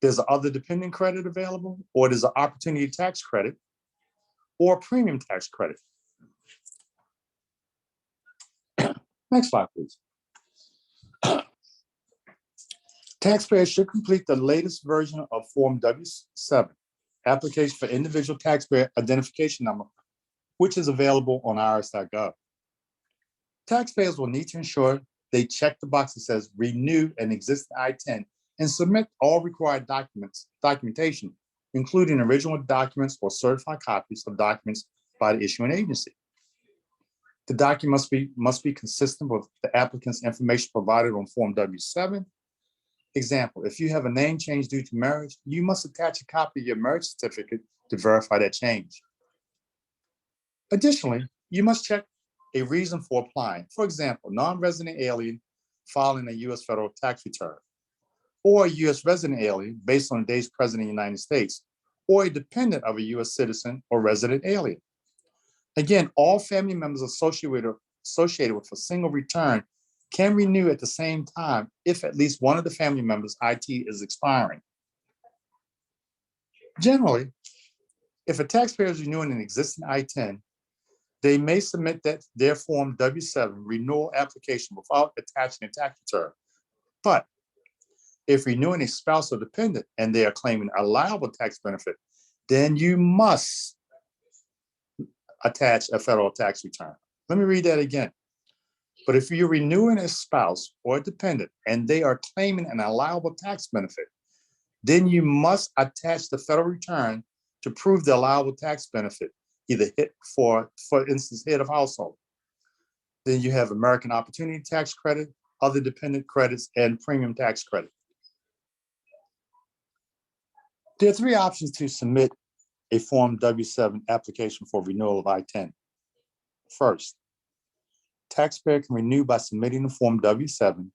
There's an other dependent credit available, or there's an opportunity tax credit or premium tax credit. Next slide, please. Taxpayers should complete the latest version of Form W7, application for individual taxpayer identification number, which is available on irs.gov. Taxpayers will need to ensure they check the box that says renew an existing I10 and submit all required documentation, including original documents or certified copies of documents by the issuing agency. The document must be consistent with the applicant's information provided on Form W7. Example, if you have a name change due to marriage, you must attach a copy of your marriage certificate to verify that change. Additionally, you must check a reason for applying. For example, non-resident alien filing a U.S. federal tax return, or a U.S. resident alien based on the days present in the United States, or a dependent of a U.S. citizen or resident alien. Again, all family members associated with a single return can renew at the same time if at least one of the family members' IT is expiring. Generally, if a taxpayer is renewing an existing I10, they may submit their Form W7 renewal application without attaching a tax return. But if renewing a spouse or dependent and they are claiming allowable tax benefit, then you must attach a federal tax return. Let me read that again. But if you're renewing a spouse or a dependent and they are claiming an allowable tax benefit, then you must attach the federal return to prove the allowable tax benefit, either for instance, head of household. Then you have American Opportunity Tax Credit, other dependent credits, and premium tax credit. There are three options to submit a Form W7 application for renewal of I10. First, taxpayer can renew by submitting the Form W7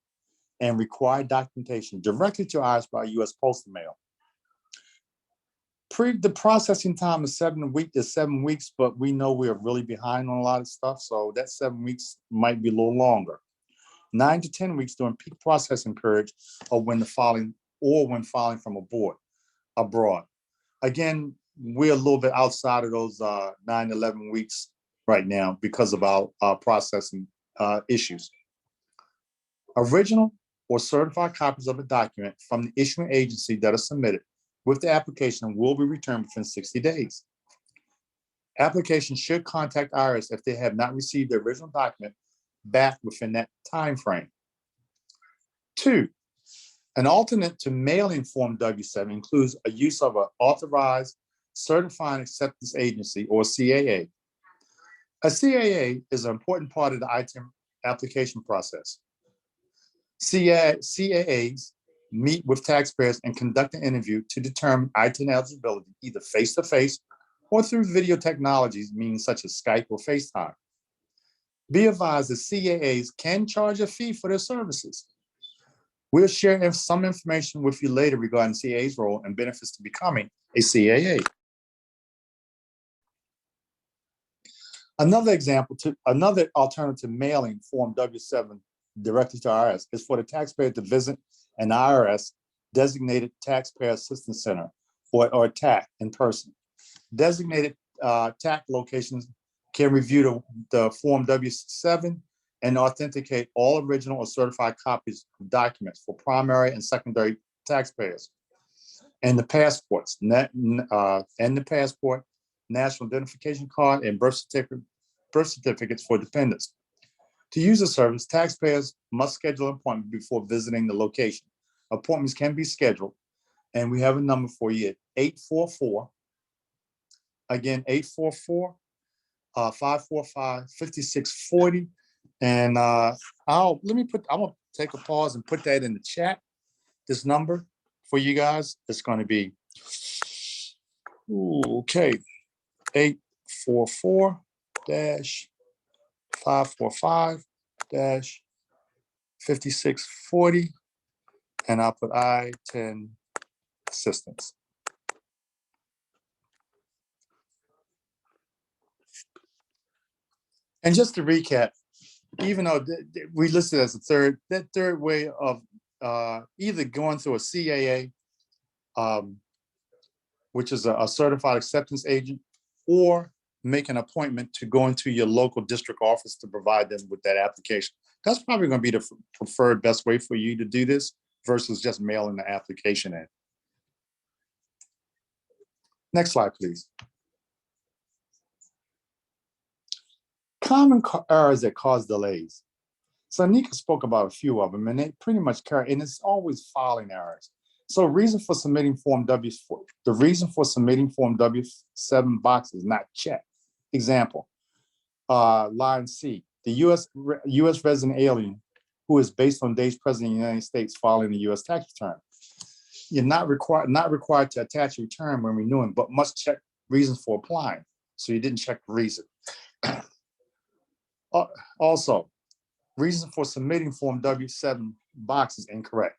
and required documentation directly to IRS by U.S. postal mail. The processing time is 7 weeks, but we know we are really behind on a lot of stuff, so that 7 weeks might be a little longer. 9 to 10 weeks during peak processing period, or when filing from abroad. Again, we're a little bit outside of those 9 to 11 weeks right now because of our processing issues. Original or certified copies of a document from the issuing agency that are submitted with the application will be returned within 60 days. Applications should contact IRS if they have not received the original document back within that time frame. 2, an alternate to mailing Form W7 includes a use of an authorized certifying acceptance agency, or CAA. A CAA is an important part of the I10 application process. CAAs meet with taxpayers and conduct an interview to determine I10 eligibility, either face-to-face or through video technologies, meaning such as Skype or FaceTime. Be advised that CAAs can charge a fee for their services. We'll share some information with you later regarding CAA's role and benefits to becoming a CAA. Another alternative to mailing Form W7 directly to IRS is for the taxpayer to visit an IRS designated taxpayer assistance center or TAC in person. Designated TAC locations can review the Form W7 and authenticate all original or certified copies of documents for primary and secondary taxpayers. And the passports, national identification card, and birth certificates for dependents. To use the service, taxpayers must schedule an appointment before visiting the location. Appointments can be scheduled, and we have a number for you at 844. Again, 844-545-5640. And I'm gonna take a pause and put that in the chat. This number for you guys is going to be 844-545-5640, and I'll put I10 assistance. And just to recap, even though we listed as that third way of either going through a CAA, which is a certified acceptance agent, or make an appointment to go into your local district office to provide them with that application. That's probably going to be the preferred best way for you to do this versus just mailing the application in. Next slide, please. Common errors that cause delays. So Nika spoke about a few of them, and they pretty much carry, and it's always filing errors. So the reason for submitting Form W7 box is not checked. Example, line C, the U.S. resident alien who is based on days present in the United States filing a U.S. tax return. You're not required to attach a return when renewing, but must check reasons for applying. So you didn't check the reason. Also, reason for submitting Form W7 box is incorrect.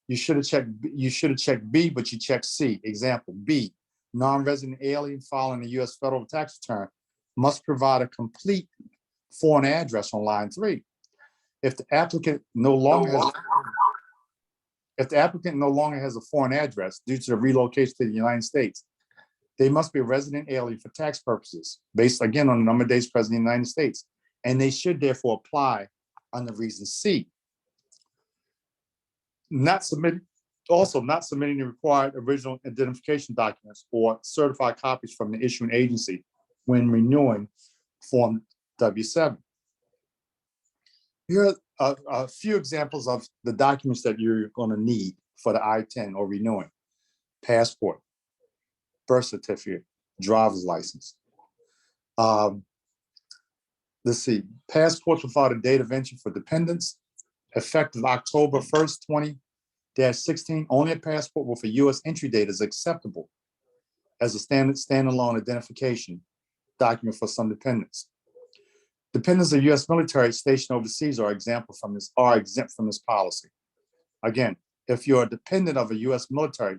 You should have checked B, but you checked C. Example, B, non-resident alien filing a U.S. federal tax return must provide a complete foreign address on line 3. If the applicant no longer has a foreign address due to the relocation to the United States, they must be a resident alien for tax purposes, based again on the number of days present in the United States, and they should therefore apply under reason C. Not submitting the required original identification documents or certified copies from the issuing agency when renewing Form W7. Here are a few examples of the documents that you're going to need for the I-10 or renewing: passport, birth certificate, driver's license. Let's see, passports without a date of entry for dependents, effective October 1st, 20-16. Only a passport with a U.S. entry date is acceptable as a standalone identification document for some dependents. Dependents of U.S. military stationed overseas are exempt from this policy. Again, if you're a dependent of a U.S. military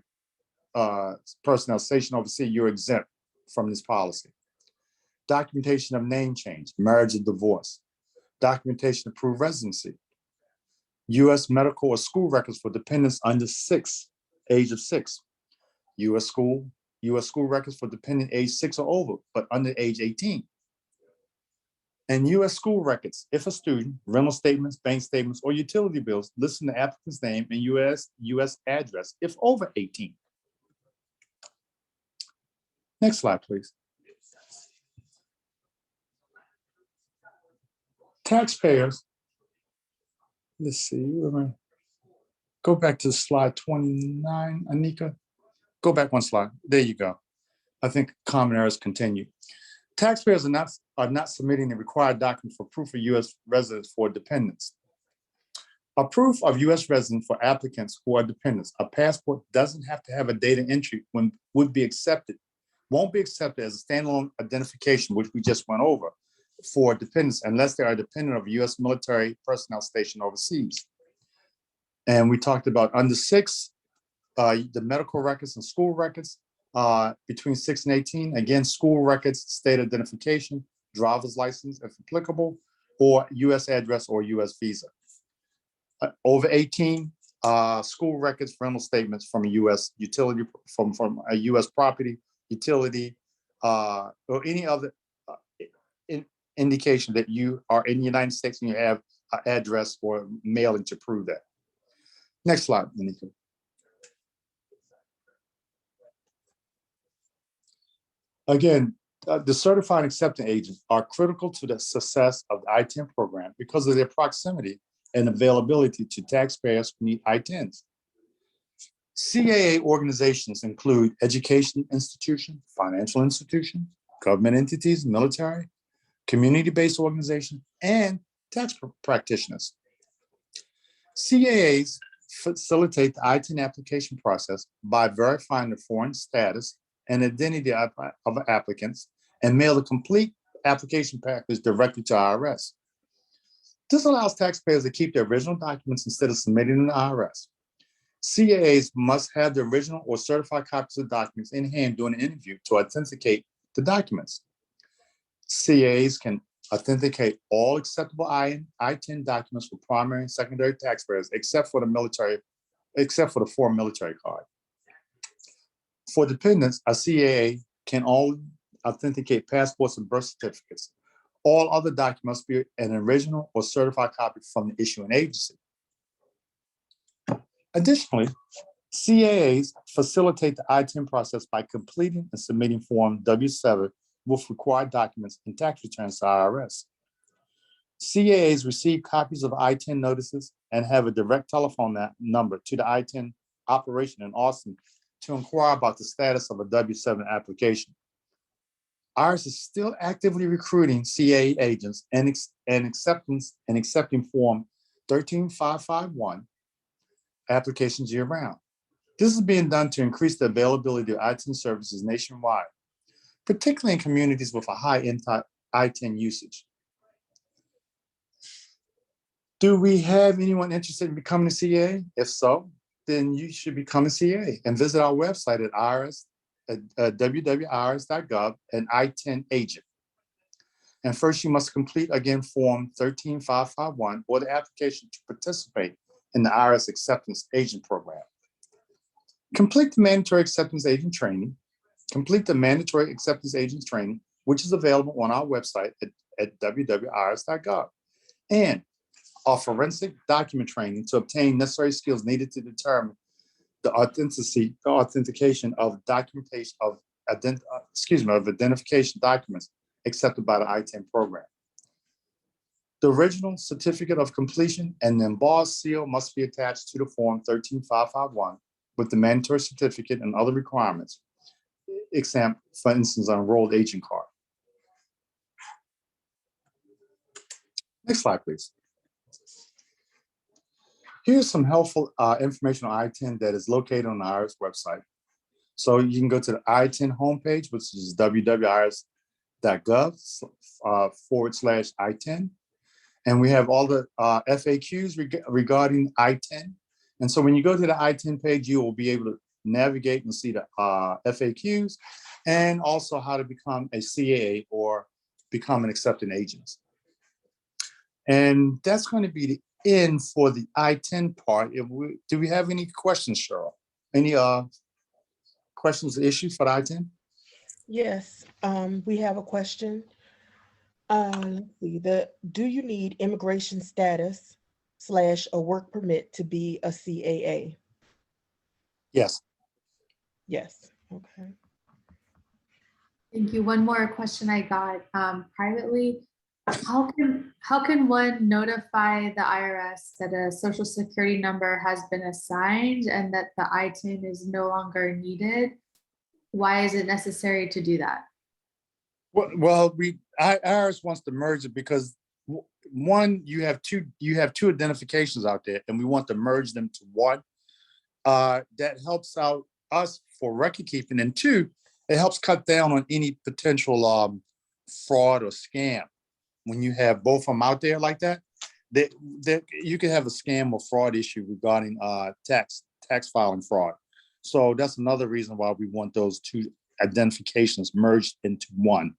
personnel stationed overseas, you're exempt from this policy. Documentation of name change, marriage or divorce, documentation of proof of residency, U.S. medical or school records for dependents under age of 6, U.S. school records for dependent age 6 or over, but under age 18. And U.S. school records, if a student, rental statements, bank statements, or utility bills listing the applicant's name and U.S. address if over 18. Next slide, please. Taxpayers, let's see, go back to slide 29, Anika. Go back one slide. There you go. I think common errors continue. Taxpayers are not submitting the required document for proof of U.S. residence for dependents. A proof of U.S. residence for applicants who are dependents. A passport doesn't have to have a date of entry when won't be accepted as a standalone identification, which we just went over, for dependents unless they are dependent of U.S. military personnel stationed overseas. And we talked about under 6, the medical records and school records between 6 and 18. Again, school records, state identification, driver's license if applicable, or U.S. address or U.S. visa. Over 18, school records, rental statements from a U.S. utility, from a U.S. property, utility, or any other indication that you are in the United States and you have an address or mailing to prove that. Next slide, Monica. Again, the certified acceptance agents are critical to the success of the I-10 program because of their proximity and availability to taxpayers who need I-10s. CAA organizations include education institutions, financial institutions, government entities, military, community-based organizations, and tax practitioners. CAAs facilitate the I-10 application process by verifying the foreign status and identity of applicants and mail the complete application package directly to IRS. This allows taxpayers to keep their original documents instead of submitting them to IRS. CAAs must have the original or certified copies of documents in hand during an interview to authenticate the documents. CAAs can authenticate all acceptable I-10 documents for primary and secondary taxpayers, except for the foreign military card. For dependents, a CAA can only authenticate passports and birth certificates. All other documents must be an original or certified copy from the issuing agency. Additionally, CAAs facilitate the I-10 process by completing and submitting Form W7 with required documents and tax returns to IRS. CAAs receive copies of I-10 notices and have a direct telephone number to the I-10 operation in Austin to inquire about the status of a W7 application. IRS is still actively recruiting CAA agents and accepting Form 13551 applications year-round. This is being done to increase the availability of I-10 services nationwide, particularly in communities with a high I-10 usage. Do we have anyone interested in becoming a CA? If so, then you should become a CA and visit our website at www.irs.gov and I10 agent. And first, you must complete again Form 13551 or the application to participate in the IRS Acceptance Agent Program. Complete the mandatory acceptance agent training. Complete the mandatory acceptance agent training, which is available on our website at www.irs.gov. And our forensic document training to obtain necessary skills needed to determine the authentication of documentation of identification documents accepted by the I-10 program. The original certificate of completion and the embossed seal must be attached to the Form 13551 with the mandatory certificate and other requirements, except, for instance, an enrolled agent card. Next slide, please. Here's some helpful information on I-10 that is located on the IRS website. So you can go to the I-10 homepage, which is www.irs.gov/I10. And we have all the FAQs regarding I-10. And so when you go to the I-10 page, you will be able to navigate and see the FAQs and also how to become a CAA or become an accepting agent. And that's going to be the end for the I-10 part. Do we have any questions, Cheryl? Any questions or issues for the I-10? Yes, we have a question. Let's see. Do you need immigration status / a work permit to be a CAA? Yes. Yes. Okay. Thank you. One more question I got privately. How can one notify the IRS that a social security number has been assigned and that the I-10 is no longer needed? Why is it necessary to do that? Well, IRS wants to merge it because one, you have two identifications out there, and we want to merge them to one. That helps out us for record keeping, and two, it helps cut down on any potential fraud or scam. When you have both of them out there like that, that you can have a scam or fraud issue regarding tax filing fraud. So that's another reason why we want those two identifications merged into one.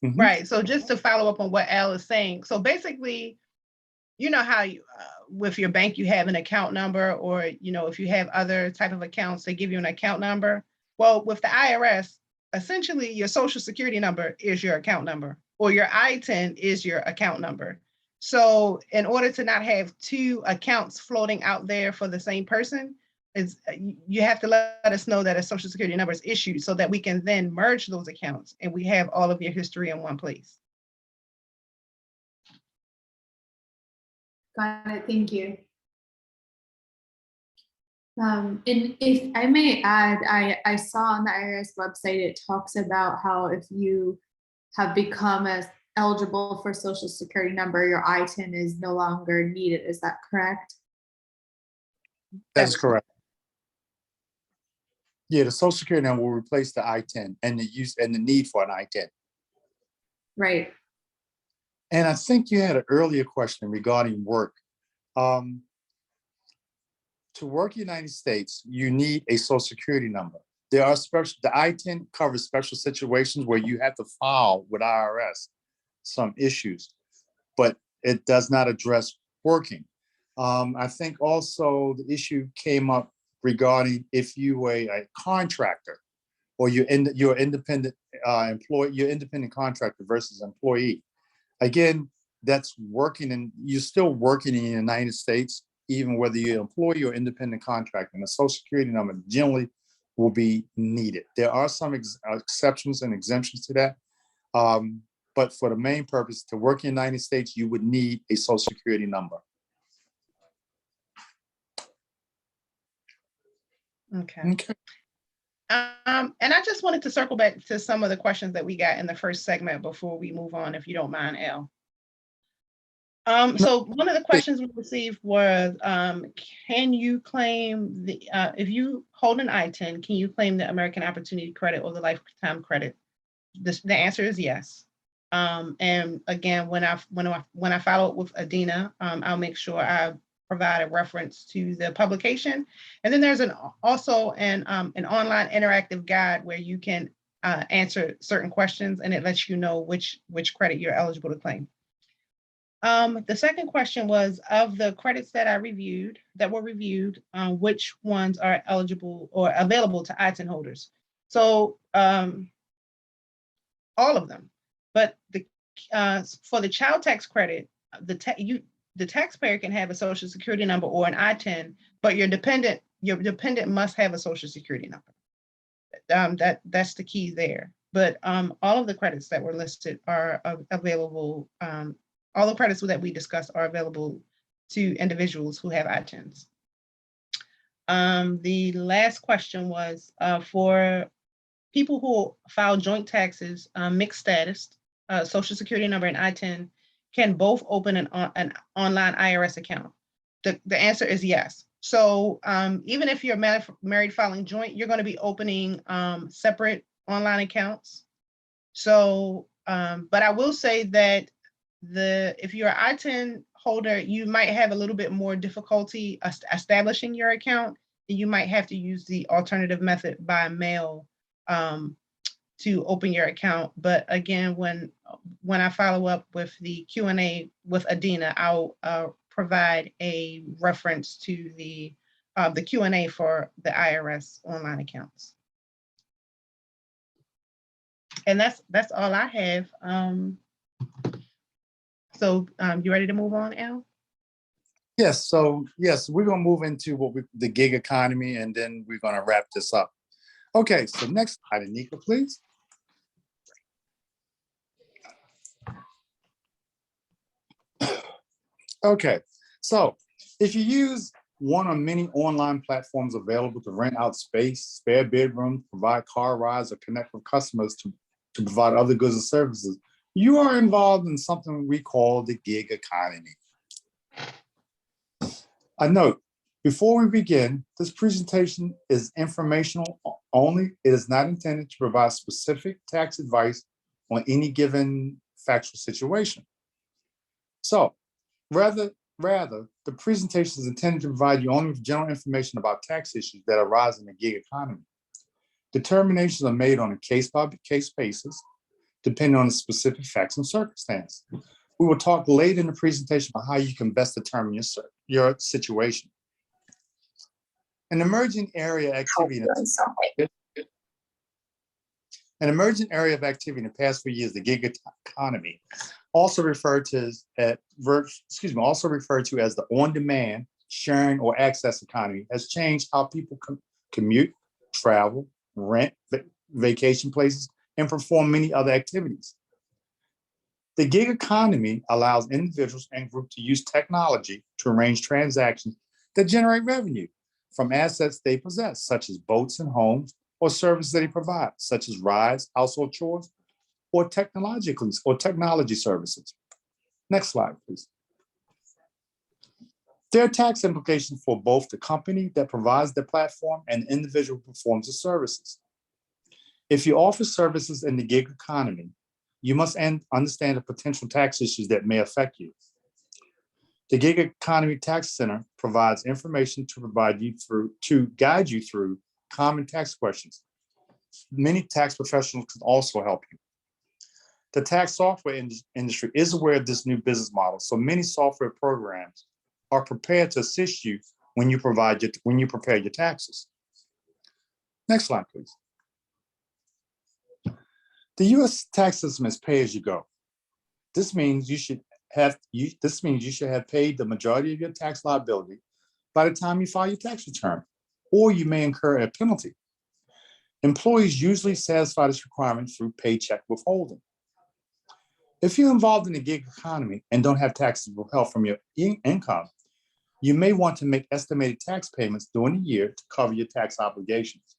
Mhm. Right. So just to follow up on what Al is saying. So basically, you know how you, with your bank, you have an account number, or, you know, if you have other type of accounts, they give you an account number. Well, with the IRS, essentially your social security number is your account number, or your I10 is your account number. So in order to not have two accounts floating out there for the same person, you have to let us know that a social security number is issued so that we can then merge those accounts and we have all of your history in one place. Got it. Thank you. And if I may add, I saw on the IRS website, it talks about how if you have become eligible for Social Security number, your I-10 is no longer needed. Is that correct? That's correct. Yeah, the Social Security number will replace the I-10 and the use and the need for an I-10. Right. And I think you had an earlier question regarding work. To work in the United States, you need a Social Security number. There are the I-10 covers special situations where you have to file with IRS some issues, but it does not address working. I think also the issue came up regarding if you were a contractor or you're independent employee, you're independent contractor versus employee. Again, that's working, and you're still working in the United States, even whether you're an employee or independent contractor. And the Social Security number generally will be needed. There are some exceptions and exemptions to that. But for the main purpose, to work in the United States, you would need a Social Security number. Okay. Okay. And I just wanted to circle back to some of the questions that we got in the first segment before we move on, if you don't mind, Al. So one of the questions we received was, can you claim the, if you hold an I-10, can you claim the American Opportunity Credit or the Lifetime Credit? The answer is yes. And again, when I follow up with Adina, I'll make sure I provide a reference to the publication. And then there's also an online interactive guide where you can answer certain questions, and it lets you know which credit you're eligible to claim. The second question was, of the credits that were reviewed, which ones are eligible or available to I-10 holders? So all of them, but for the child tax credit, the taxpayer can have a Social Security number or an I-10, but your dependent must have a Social Security number. That's the key there. But all of the credits that were listed are available. All the credits that we discussed are available to individuals who have I-10s. The last question was for people who file joint taxes, mixed status, Social Security number and I-10, can both open an online IRS account? The answer is yes. So even if you're married filing joint, you're going to be opening separate online accounts. So, but I will say that if you're an I-10 holder, you might have a little bit more difficulty establishing your account. You might have to use the alternative method by mail to open your account. But again, when I follow up with the Q&A with Adina, I'll provide a reference to the Q&A for the IRS online accounts. And that's all I have. So you ready to move on, Al? Yes. So yes, we're gonna move into the gig economy, and then we're gonna wrap this up. Okay. So next slide, Anika, please. Okay. So if you use one or many online platforms available to rent out space, spare bedrooms, provide car rides, or connect with customers to provide other goods and services, you are involved in something we call the gig economy. A note, before we begin, this presentation is informational only. It is not intended to provide specific tax advice on any given factual situation. So rather, the presentation is intended to provide you only with general information about tax issues that arise in the gig economy. Determinations are made on a case-by-case basis. depending on the specific facts and circumstance. We will talk later in the presentation about how you can best determine your situation. An emerging area activity in the past few years, the gig economy, also referred to as the on-demand, sharing, or access economy, has changed how people commute, travel, rent vacation places, and perform many other activities. The gig economy allows individuals and groups to use technology to arrange transactions that generate revenue from assets they possess, such as boats and homes, or services that they provide, such as rides, household chores, or technology services. Next slide, please. There are tax implications for both the company that provides the platform and the individual who performs the services. If you offer services in the gig economy, you must understand the potential tax issues that may affect you. The Gig Economy Tax Center provides information to guide you through common tax questions. Many tax professionals can also help you. The tax software industry is aware of this new business model, so many software programs are prepared to assist you when you prepare your taxes. Next slide, please. The U.S. tax system is pay-as-you-go. This means you should have paid the majority of your tax liability by the time you file your tax return, or you may incur a penalty. Employees usually satisfy this requirement through paycheck withholding. If you're involved in the gig economy and don't have taxable help from your income, you may want to make estimated tax payments during the year to cover your tax obligations.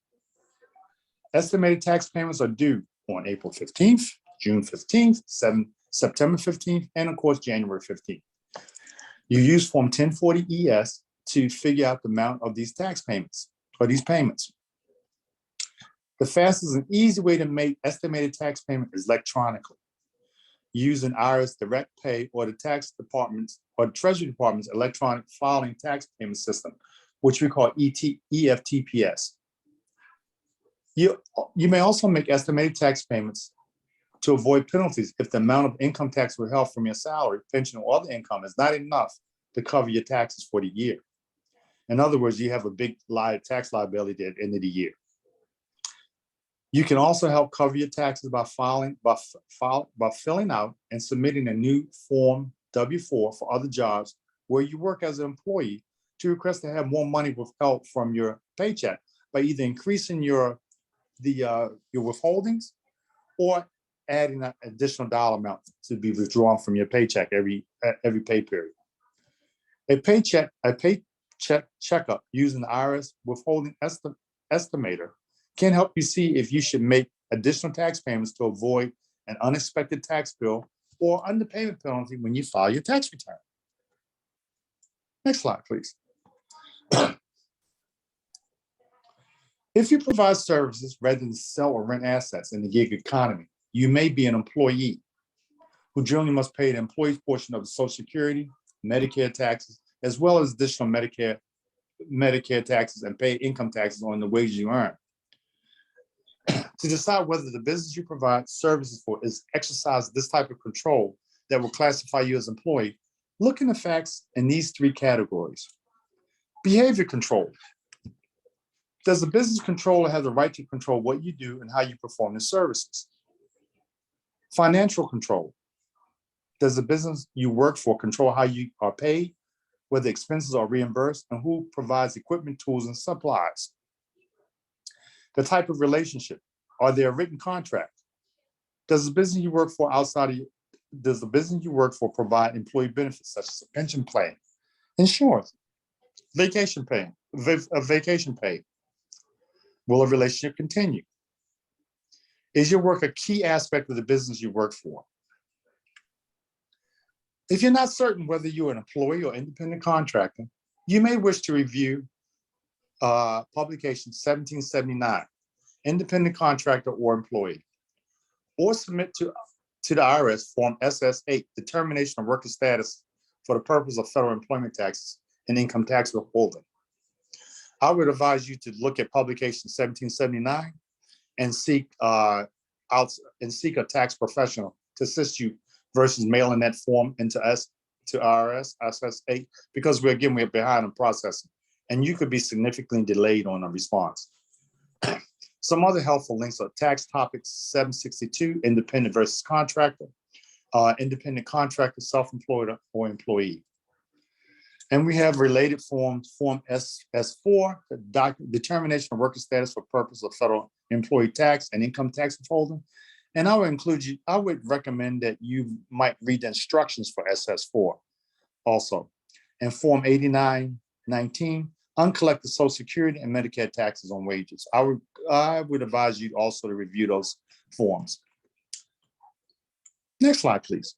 Estimated tax payments are due on April 15th, June 15th, September 15th, and of course, January 15th. You use Form 1040-ES to figure out the amount of these tax payments or these payments. The fastest and easy way to make estimated tax payment is electronically, using IRS Direct Pay or the tax department's or the Treasury Department's electronic filing tax payment system, which we call EFTPS. You may also make estimated tax payments to avoid penalties if the amount of income tax withheld from your salary, pension, or other income is not enough to cover your taxes for the year. In other words, you have a big tax liability at the end of the year. You can also help cover your taxes by filling out and submitting a new Form W-4 for other jobs where you work as an employee to request to have more money withheld from your paycheck by either increasing your withholdings or adding an additional dollar amount to be withdrawn from your paycheck every pay period. A paycheck checkup using the IRS withholding estimator can help you see if you should make additional tax payments to avoid an unexpected tax bill or underpayment penalty when you file your tax return. Next slide, please. If you provide services rather than sell or rent assets in the gig economy, you may be an employee who generally must pay the employee's portion of the Social Security, Medicare taxes, as well as additional Medicare taxes and pay income taxes on the wages you earn. To decide whether the business you provide services for is exercise this type of control that will classify you as an employee, look in the facts in these three categories. Behavior control. Does the business controller have the right to control what you do and how you perform the services? Financial control. Does the business you work for control how you are paid, whether expenses are reimbursed, and who provides equipment, tools, and supplies? The type of relationship. Are there a written contract? Does the business you work for provide employee benefits such as a pension plan, insurance, vacation pay? Will a relationship continue? Is your work a key aspect of the business you work for? If you're not certain whether you're an employee or independent contractor, you may wish to review publication 1779, independent contractor or employee, or submit to the IRS Form SS8, determination of worker status for the purpose of federal employment taxes and income tax withholding. I would advise you to look at publication 1779 and seek out and seek a tax professional to assist you versus mailing that form into IRS, SS8, because we're behind on processing, and you could be significantly delayed on a response. Some other helpful links are tax topics 762, independent versus contractor, independent contractor, self-employed or employee. And we have related forms, Form S4, determination of worker status for purpose of federal employee tax and income tax withholding. And I would recommend that you might read the instructions for SS4 also. And Form 8919, uncollected Social Security and Medicare taxes on wages. I would advise you also to review those forms. Next slide, please.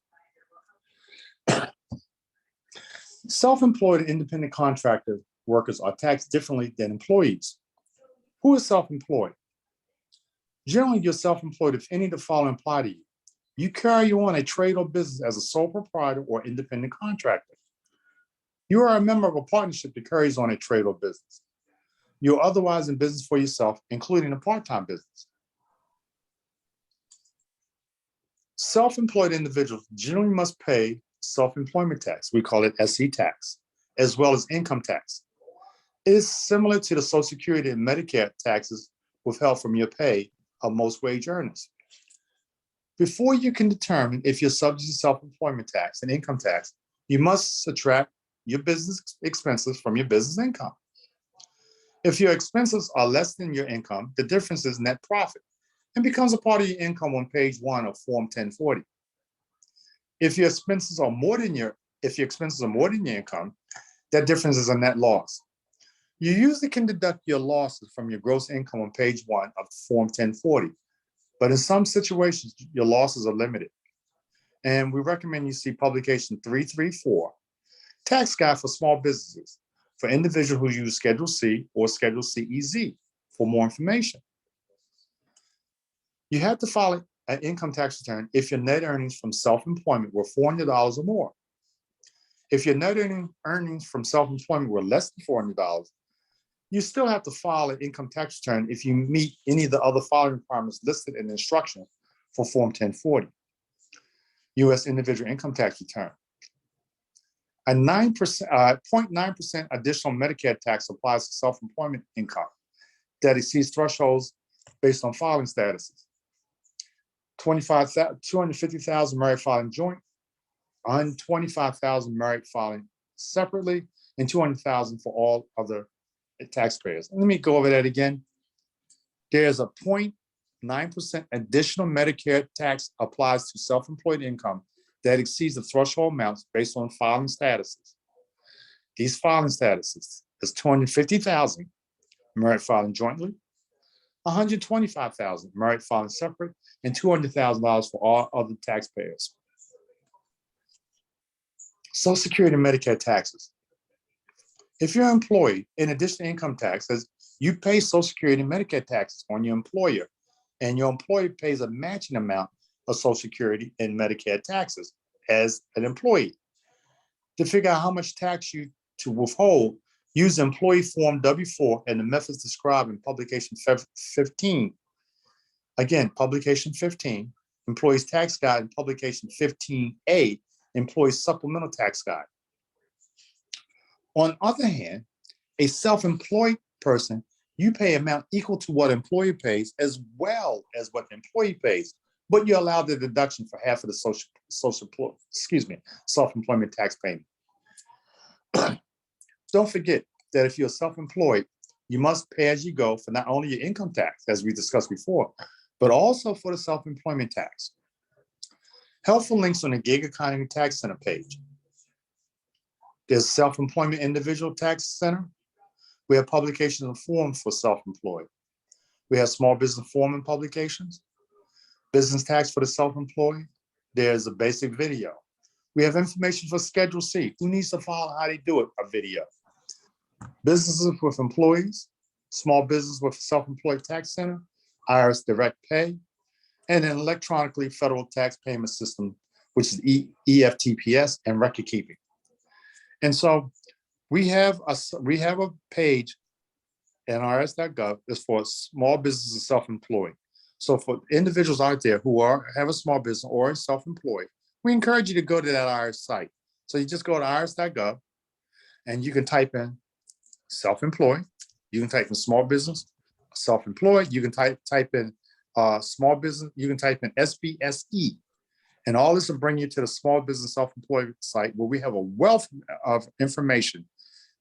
Self-employed and independent contractor workers are taxed differently than employees. Who is self-employed? Generally, you're self-employed if any of the following apply to you. You carry on a trade or business as a sole proprietor or independent contractor. You are a member of a partnership that carries on a trade or business. You're otherwise in business for yourself, including a part-time business. Self-employed individuals generally must pay self-employment tax, we call it SE tax, as well as income tax. It is similar to the Social Security and Medicare taxes withheld from your pay of most wage earners. Before you can determine if you're subject to self-employment tax and income tax, you must subtract your business expenses from your business income. If your expenses are less than your income, the difference is net profit and becomes a part of your income on page 1 of Form 1040. If your expenses are more than your income, that difference is a net loss. You usually can deduct your losses from your gross income on page 1 of Form 1040, but in some situations, your losses are limited. And we recommend you see publication 334, Tax Guide for Small Businesses, for individuals who use Schedule C or Schedule CEZ for more information. You have to file an income tax return if your net earnings from self-employment were $400 or more. If your net earnings from self-employment were less than $400, you still have to file an income tax return if you meet any of the other filing requirements listed in the instruction for Form 1040, U.S. individual income tax return. A 0.9% additional Medicare tax applies to self-employment income that exceeds thresholds based on filing statuses. 250,000 married filing joint, 125,000 married filing separately, and 200,000 for all other taxpayers. Let me go over that again. There's a 0.9% additional Medicare tax applies to self-employed income that exceeds the threshold amounts based on filing statuses. These filing statuses is 250,000 married filing jointly, 125,000 married filing separate, and $200,000 for all other taxpayers. Social Security and Medicare taxes. If you're an employee, in addition to income taxes, you pay Social Security and Medicare taxes on your employer, and your employer pays a matching amount of Social Security and Medicare taxes as an employee. To figure out how much tax to withhold, use the employee form W4 and the methods described in publication 15. Again, publication 15, Employees Tax Guide, and publication 15A, Employees Supplemental Tax Guide. On the other hand, a self-employed person, you pay amount equal to what employer pays as well as what the employee pays, but you're allowed the deduction for half of the self-employment tax payment. Don't forget that if you're self-employed, you must pay as you go for not only your income tax, as we discussed before, but also for the self-employment tax. Helpful links on the Gig Economy Tax Center page. There's Self-Employment Individual Tax Center. We have publications of forms for self-employed. We have small business form and publications. Business tax for the self-employed. There's a basic video. We have information for Schedule C. Who needs to follow how they do it? A video. Businesses with employees, small business with self-employed tax center, IRS direct pay, and an electronically federal tax payment system, which is EFTPS and record keeping. And so we have a page, NRS.gov, is for small businesses and self-employed. So for individuals out there who have a small business or are self-employed, we encourage you to go to that IRS site. So you just go to irs.gov and you can type in self-employed. You can type in small business, self-employed. You can type in small business. You can type in SBSE. And all this will bring you to the small business self-employed site where we have a wealth of information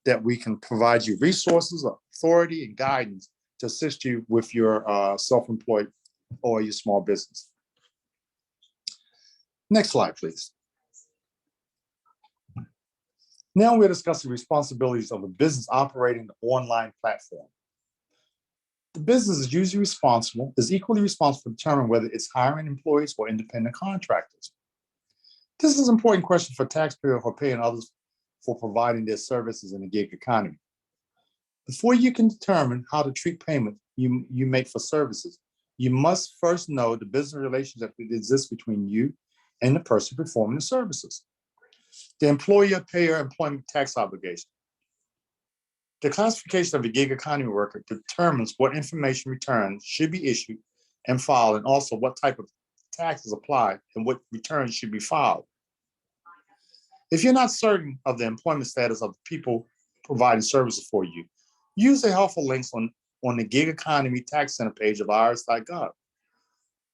that we can provide you resources, authority, and guidance to assist you with your self-employed or your small business. Next slide, please. Now we're discussing responsibilities of a business operating an online platform. The business is usually equally responsible to determine whether it's hiring employees or independent contractors. This is an important question for taxpayers who are paying others for providing their services in the gig economy. Before you can determine how to treat payment you make for services, you must first know the business relationship that exists between you and the person performing the services. The employer-payer employment tax obligation. The classification of a gig economy worker determines what information returns should be issued and filed, and also what type of taxes apply and what returns should be filed. If you're not certain of the employment status of the people providing services for you, use the helpful links on the Gig Economy Tax Center page of irs.gov.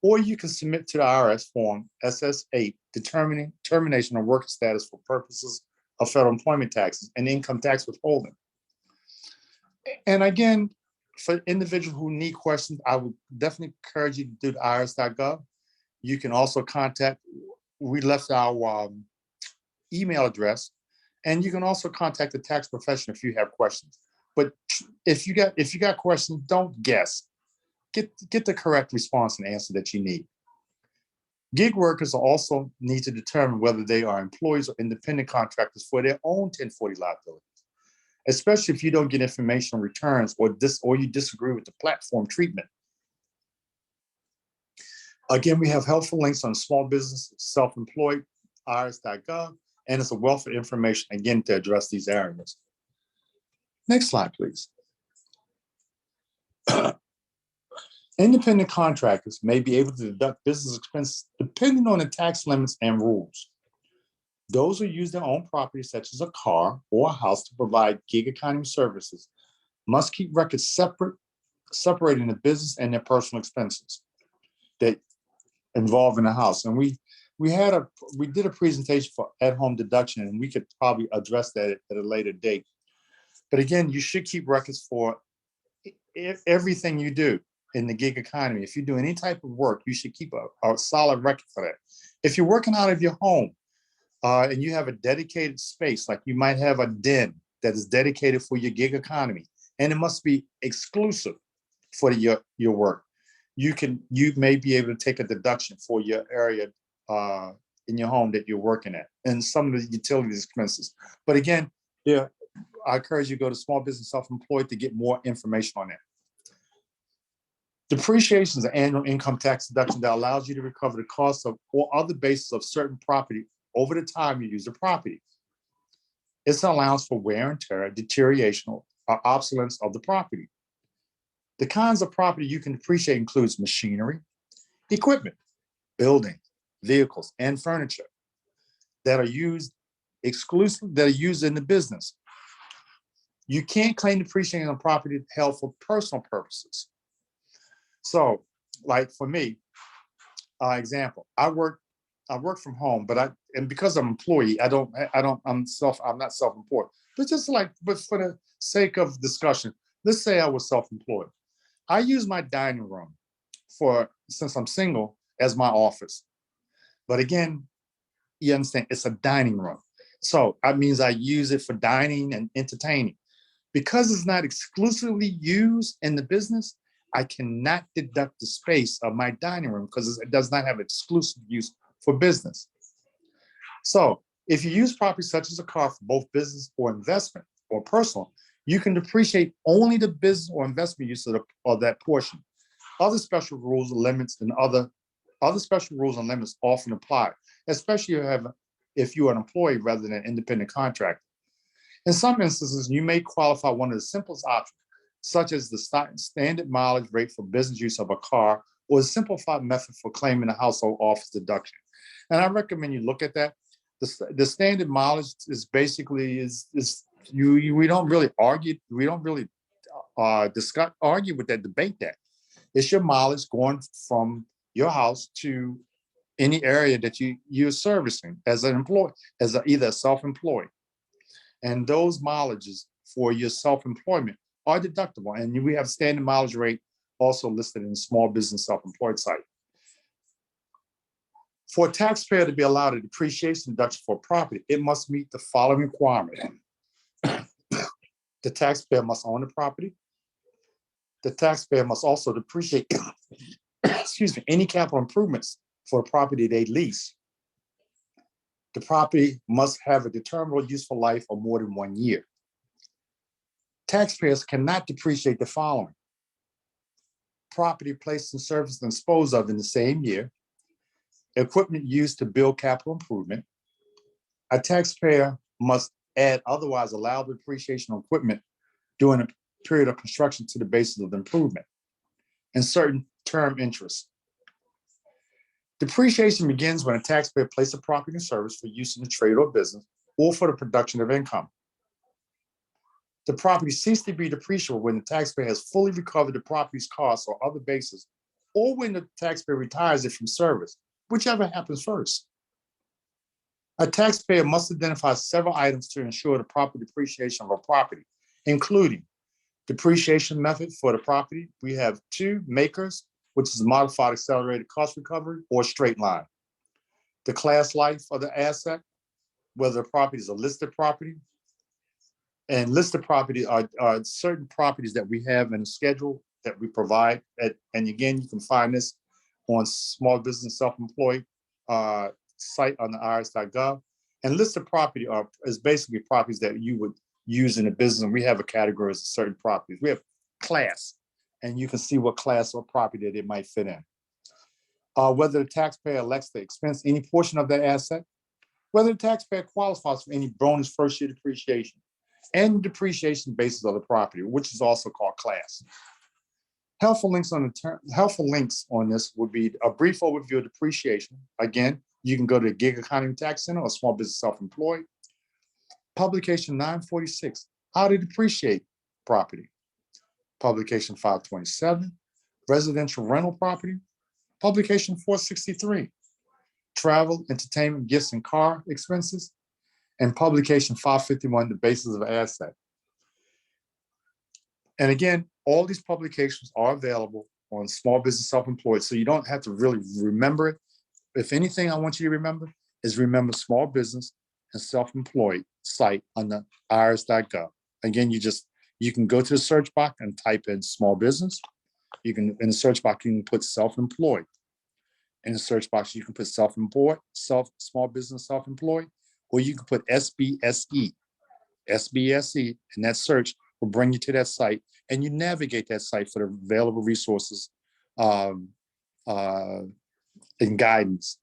Or you can submit to the IRS form SS8 determining termination of worker status for purposes of federal employment taxes and income tax withholding. And again, for individuals who need questions, I would definitely encourage you to do the irs.gov. You can also we left our email address, and you can also contact the tax professional if you have questions. But if you got questions, don't guess. Get the correct response and answer that you need. Gig workers also need to determine whether they are employees or independent contractors for their own 1040 liabilities, especially if you don't get information on returns or you disagree with the platform treatment. Again, we have helpful links on small business, self-employed, irs.gov, and it's a wealth of information, again, to address these areas. Next slide, please. Independent contractors may be able to deduct business expenses depending on the tax limits and rules. Those who use their own property, such as a car or a house, to provide gig economy services must keep records separating the business and their personal expenses that involve in the house. And we did a presentation for at-home deduction, and we could probably address that at a later date. But again, you should keep records for everything you do in the gig economy. If you do any type of work, you should keep a solid record for that. If you're working out of your home and you have a dedicated space, like you might have a den that is dedicated for your gig economy, and it must be exclusive for your work, you may be able to take a deduction for your area in your home that you're working at, and some of the utilities expenses. But again, I encourage you to go to Small Business Self-Employed to get more information on that. Depreciation is an annual income tax deduction that allows you to recover the cost of or other basis of certain property over the time you use the property. It's an allowance for wear and tear, deterioration, or obsolescence of the property. The kinds of property you can depreciate includes machinery, equipment, buildings, vehicles, and furniture that are used in the business. You can't claim depreciation on property held for personal purposes. So, like for me, example, I work from home, but because I'm an employee, I'm not self-employed. But for the sake of discussion, let's say I was self-employed. I use my dining room since I'm single, as my office. But again, you understand, it's a dining room. So that means I use it for dining and entertaining. Because it's not exclusively used in the business, I cannot deduct the space of my dining room because it does not have exclusive use for business. So if you use property such as a car for both business or investment or personal, you can depreciate only the business or investment use of that portion. Other special rules and limits often apply, especially if you are an employee rather than an independent contractor. In some instances, you may qualify one of the simplest options, such as the standard mileage rate for business use of a car or a simplified method for claiming a household office deduction. And I recommend you look at that. The standard mileage is basically we don't really argue, we don't really argue with that, debate that. It's your mileage going from your house to any area that you're servicing as an employee, as either a self-employed. And those mileages for your self-employment are deductible. And we have standard mileage rate also listed in the small business self-employed site. For a taxpayer to be allowed a depreciation deduction for property, it must meet the following requirement. The taxpayer must own the property. The taxpayer must also depreciate excuse me, any capital improvements for the property they lease. The property must have a determinable useful life of more than 1 year. Taxpayers cannot depreciate the following: property placed in service and disposed of in the same year, equipment used to build capital improvement. A taxpayer must add otherwise allowed depreciation of equipment during a period of construction to the basis of the improvement, and certain term interest. Depreciation begins when a taxpayer places a property in service for use in the trade or business or for the production of income. The property ceases to be depreciable when the taxpayer has fully recovered the property's costs or other basis, or when the taxpayer retires it from service, whichever happens first. A taxpayer must identify several items to ensure the proper depreciation of a property, including depreciation method for the property. We have 2 makers, which is modified accelerated cost recovery or straight line. The class life of the asset, whether the property is a listed property. And listed property are certain properties that we have in a schedule that we provide. And again, you can find this on small business self-employed site on the irs.gov. And listed property is basically properties that you would use in a business. And we have a category of certain properties. We have class, and you can see what class or property that it might fit in. Whether the taxpayer elects to expense any portion of that asset, whether the taxpayer qualifies for any bonus first year depreciation, and depreciation basis of the property, which is also called class. Helpful links on this would be a brief overview of depreciation. Again, you can go to the Gig Economy Tax Center or Small Business Self-Employed. Publication 946, How to Depreciate Property. Publication 527, Residential Rental Property. Publication 463, Travel, Entertainment, Gifts, and Car Expenses. And publication 551, The Basis of Asset. And again, all these publications are available on Small Business Self-Employed, so you don't have to really remember it. If anything I want you to remember is remember Small Business and Self-Employed site on the irs.gov. Again, you can go to the search box and type in small business. You can, in the search box, you can put self-employed. In the search box, you can put self-employed, small business self-employed, or you can put SBSE, and that search will bring you to that site, and you navigate that site for the available resources and guidance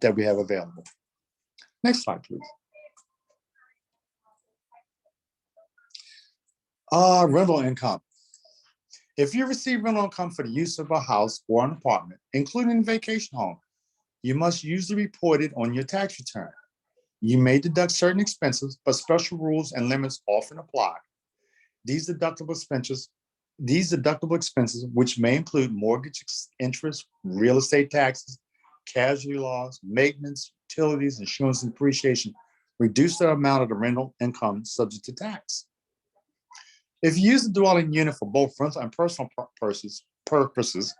that we have available. Next slide, please. Rental income. If you receive rental income for the use of a house or an apartment, including a vacation home, you must usually report it on your tax return. You may deduct certain expenses, but special rules and limits often apply. These deductible expenses, which may include mortgage interest, real estate taxes, casualty laws, maintenance, utilities, insurance, and depreciation, reduce the amount of the rental income subject to tax. If you use the dwelling unit for both rental and personal purposes,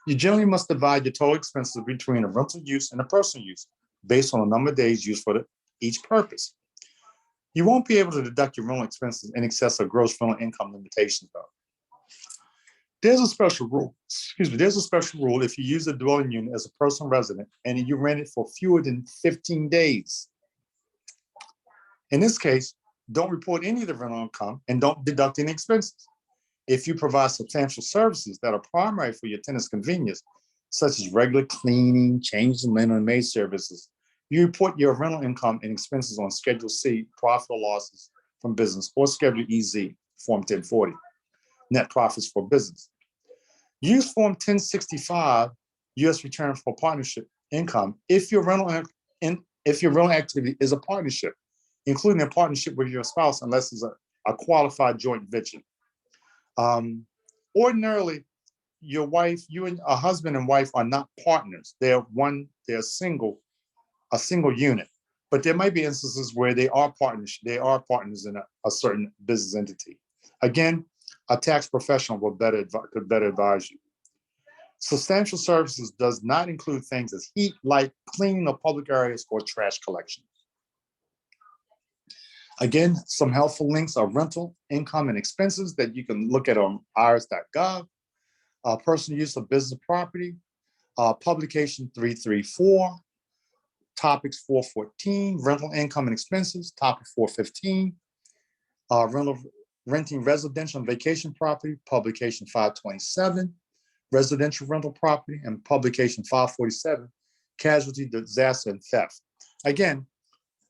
you generally must divide your total expenses between a rental use and a personal use based on the number of days used for each purpose. You won't be able to deduct your rental expenses in excess of gross rental income limitations, though. There's a special rule, there's a special rule if you use a dwelling unit as a personal resident and you rent it for fewer than 15 days. In this case, don't report any of the rental income and don't deduct any expenses. If you provide substantial services that are primary for your tenant's convenience, such as regular cleaning, changes in linen and maid services, you report your rental income and expenses on Schedule C, profit or losses from business, or Schedule EZ, Form 1040, net profits for business. Use Form 1065 U.S. return for partnership income if your rental activity is a partnership, including a partnership with your spouse, unless it's a qualified joint venture. Ordinarily, you and a husband and wife are not partners. They're a single unit. But there might be instances where they are partners. They are partners in a certain business entity. Again, a tax professional could better advise you. Substantial services does not include things as heat, light, cleaning of public areas, or trash collection. Again, some helpful links are rental, income, and expenses that you can look at on irs.gov, personal use of business property, publication 334, topics 414, rental income and expenses, topic 415, renting residential and vacation property, publication 527, residential rental property, and publication 547, casualty, disaster, and theft. Again,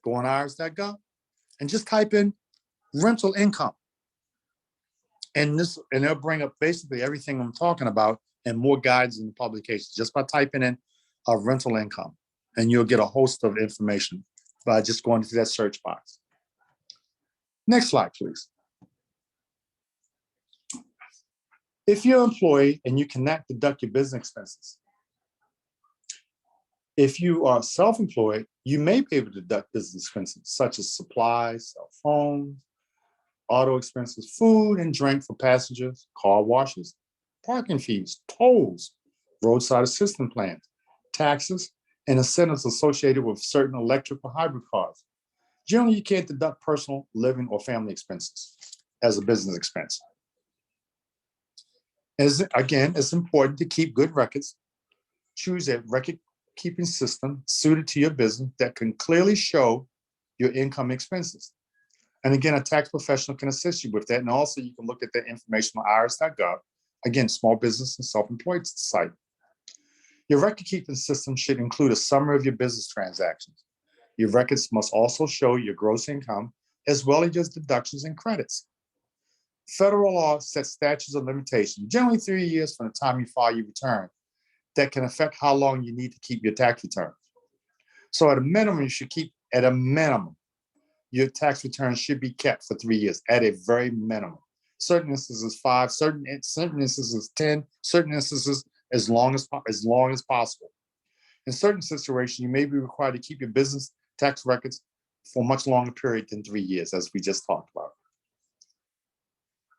go on irs.gov and just type in rental income. And they'll bring up basically everything I'm talking about and more guides in the publication just by typing in rental income. And you'll get a host of information by just going to that search box. Next slide, please. If you're an employee and you cannot deduct your business expenses, if you are self-employed, you may be able to deduct business expenses such as supplies, cell phones, auto expenses, food and drink for passengers, car washes, parking fees, tolls, roadside assistance plans, taxes, and incentives associated with certain electric or hybrid cars. Generally, you can't deduct personal, living, or family expenses as a business expense. Again, it's important to keep good records. Choose a record-keeping system suited to your business that can clearly show your income expenses. And again, a tax professional can assist you with that. And also you can look at that information on irs.gov. Again, small business and self-employed site. Your record-keeping system should include a summary of your business transactions. Your records must also show your gross income as well as your deductions and credits. Federal law sets statutes of limitation, generally 3 years from the time you file your return, that can affect how long you need to keep your tax returns. So at a minimum, you should keep, at a minimum, your tax return should be kept for 3 years, at a very minimum. Certain instances 5, certain instances 10, certain instances as long as possible. In certain situations, you may be required to keep your business tax records for a much longer period than 3 years, as we just talked about.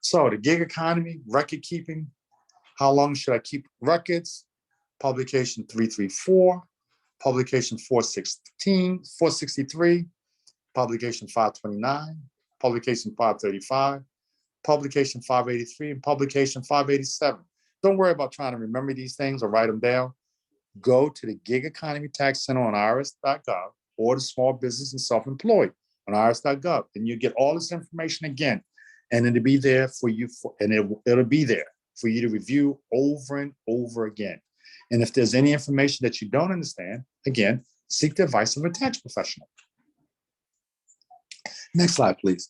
So the gig economy, record keeping, how long should I keep records? Publication 334, publication 463, publication 529, publication 535, publication 583, and publication 587. Don't worry about trying to remember these things or write them down. Go to the Gig Economy Tax Center on irs.gov or the Small Business and Self-Employed on irs.gov, and you get all this information again, and it'll be there for you, it'll be there for you to review over and over again. And if there's any information that you don't understand, again, seek the advice of a tax professional. Next slide, please.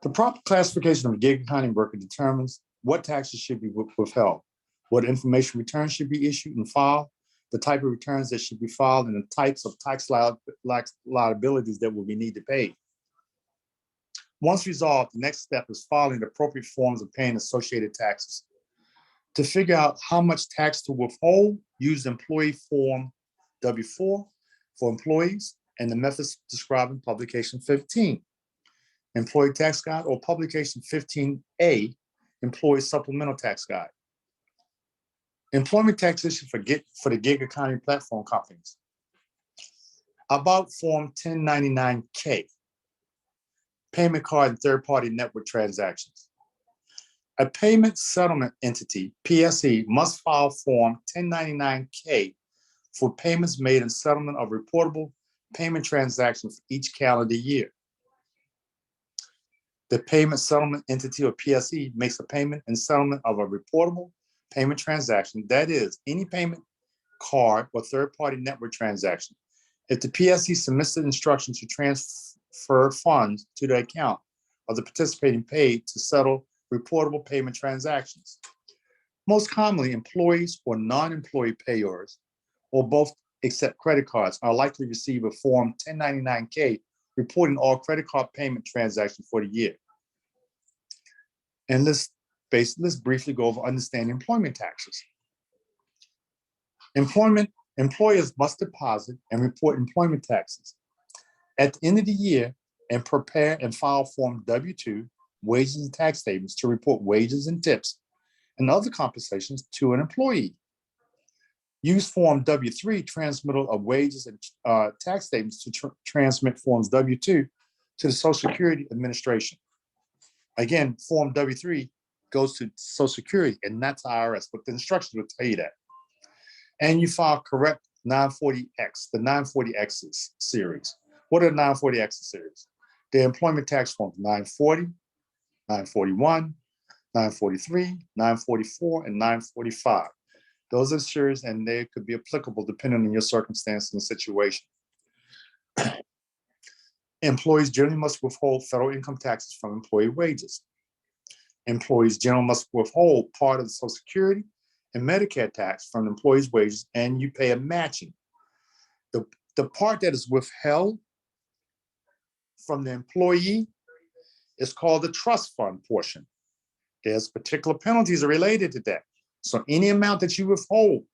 The proper classification of a gig economy worker determines what taxes should be withheld, what information returns should be issued and filed, the type of returns that should be filed, and the types of tax liabilities that will be needed to pay. Once resolved, the next step is filing the appropriate forms of paying associated taxes. To figure out how much tax to withhold, use Employee Form W4 for employees and the methods described in Publication 15, Employee Tax Guide, or Publication 15A, Employee Supplemental Tax Guide. Employment taxation for the gig economy platform companies. About Form 1099-K, payment card and third-party network transactions. A payment settlement entity, PSE, must file Form 1099-K for payments made in settlement of reportable payment transactions for each calendar year. The payment settlement entity, or PSE, makes a payment and settlement of a reportable payment transaction, that is, any payment card or third-party network transaction. If the PSE submits the instructions to transfer funds to the account of the participating paid to settle reportable payment transactions. Most commonly, employees or non-employee payors, or both except credit cards, are likely to receive a Form 1099-K reporting all credit card payment transactions for the year. And let's briefly go over understanding employment taxes. Employers must deposit and report employment taxes at the end of the year and prepare and file Form W-2, wages and tax statements, to report wages and tips and other compensations to an employee. Use Form W-3, transmittal of wages and tax statements, to transmit Forms W-2 to the Social Security Administration. Again, Form W-3 goes to Social Security and not to IRS, but the instructions will tell you that. And you file correct 940X, the 940X's series. What are 940X series? The employment tax forms 940, 941, 943, 944, and 945. Those are series, and they could be applicable depending on your circumstance and situation. Employees generally must withhold federal income taxes from employee wages. Employees generally must withhold part of the Social Security and Medicare tax from employees' wages, and you pay a matching. The part that is withheld from the employee is called the trust fund portion. There's particular penalties related to that. So any amount that you withhold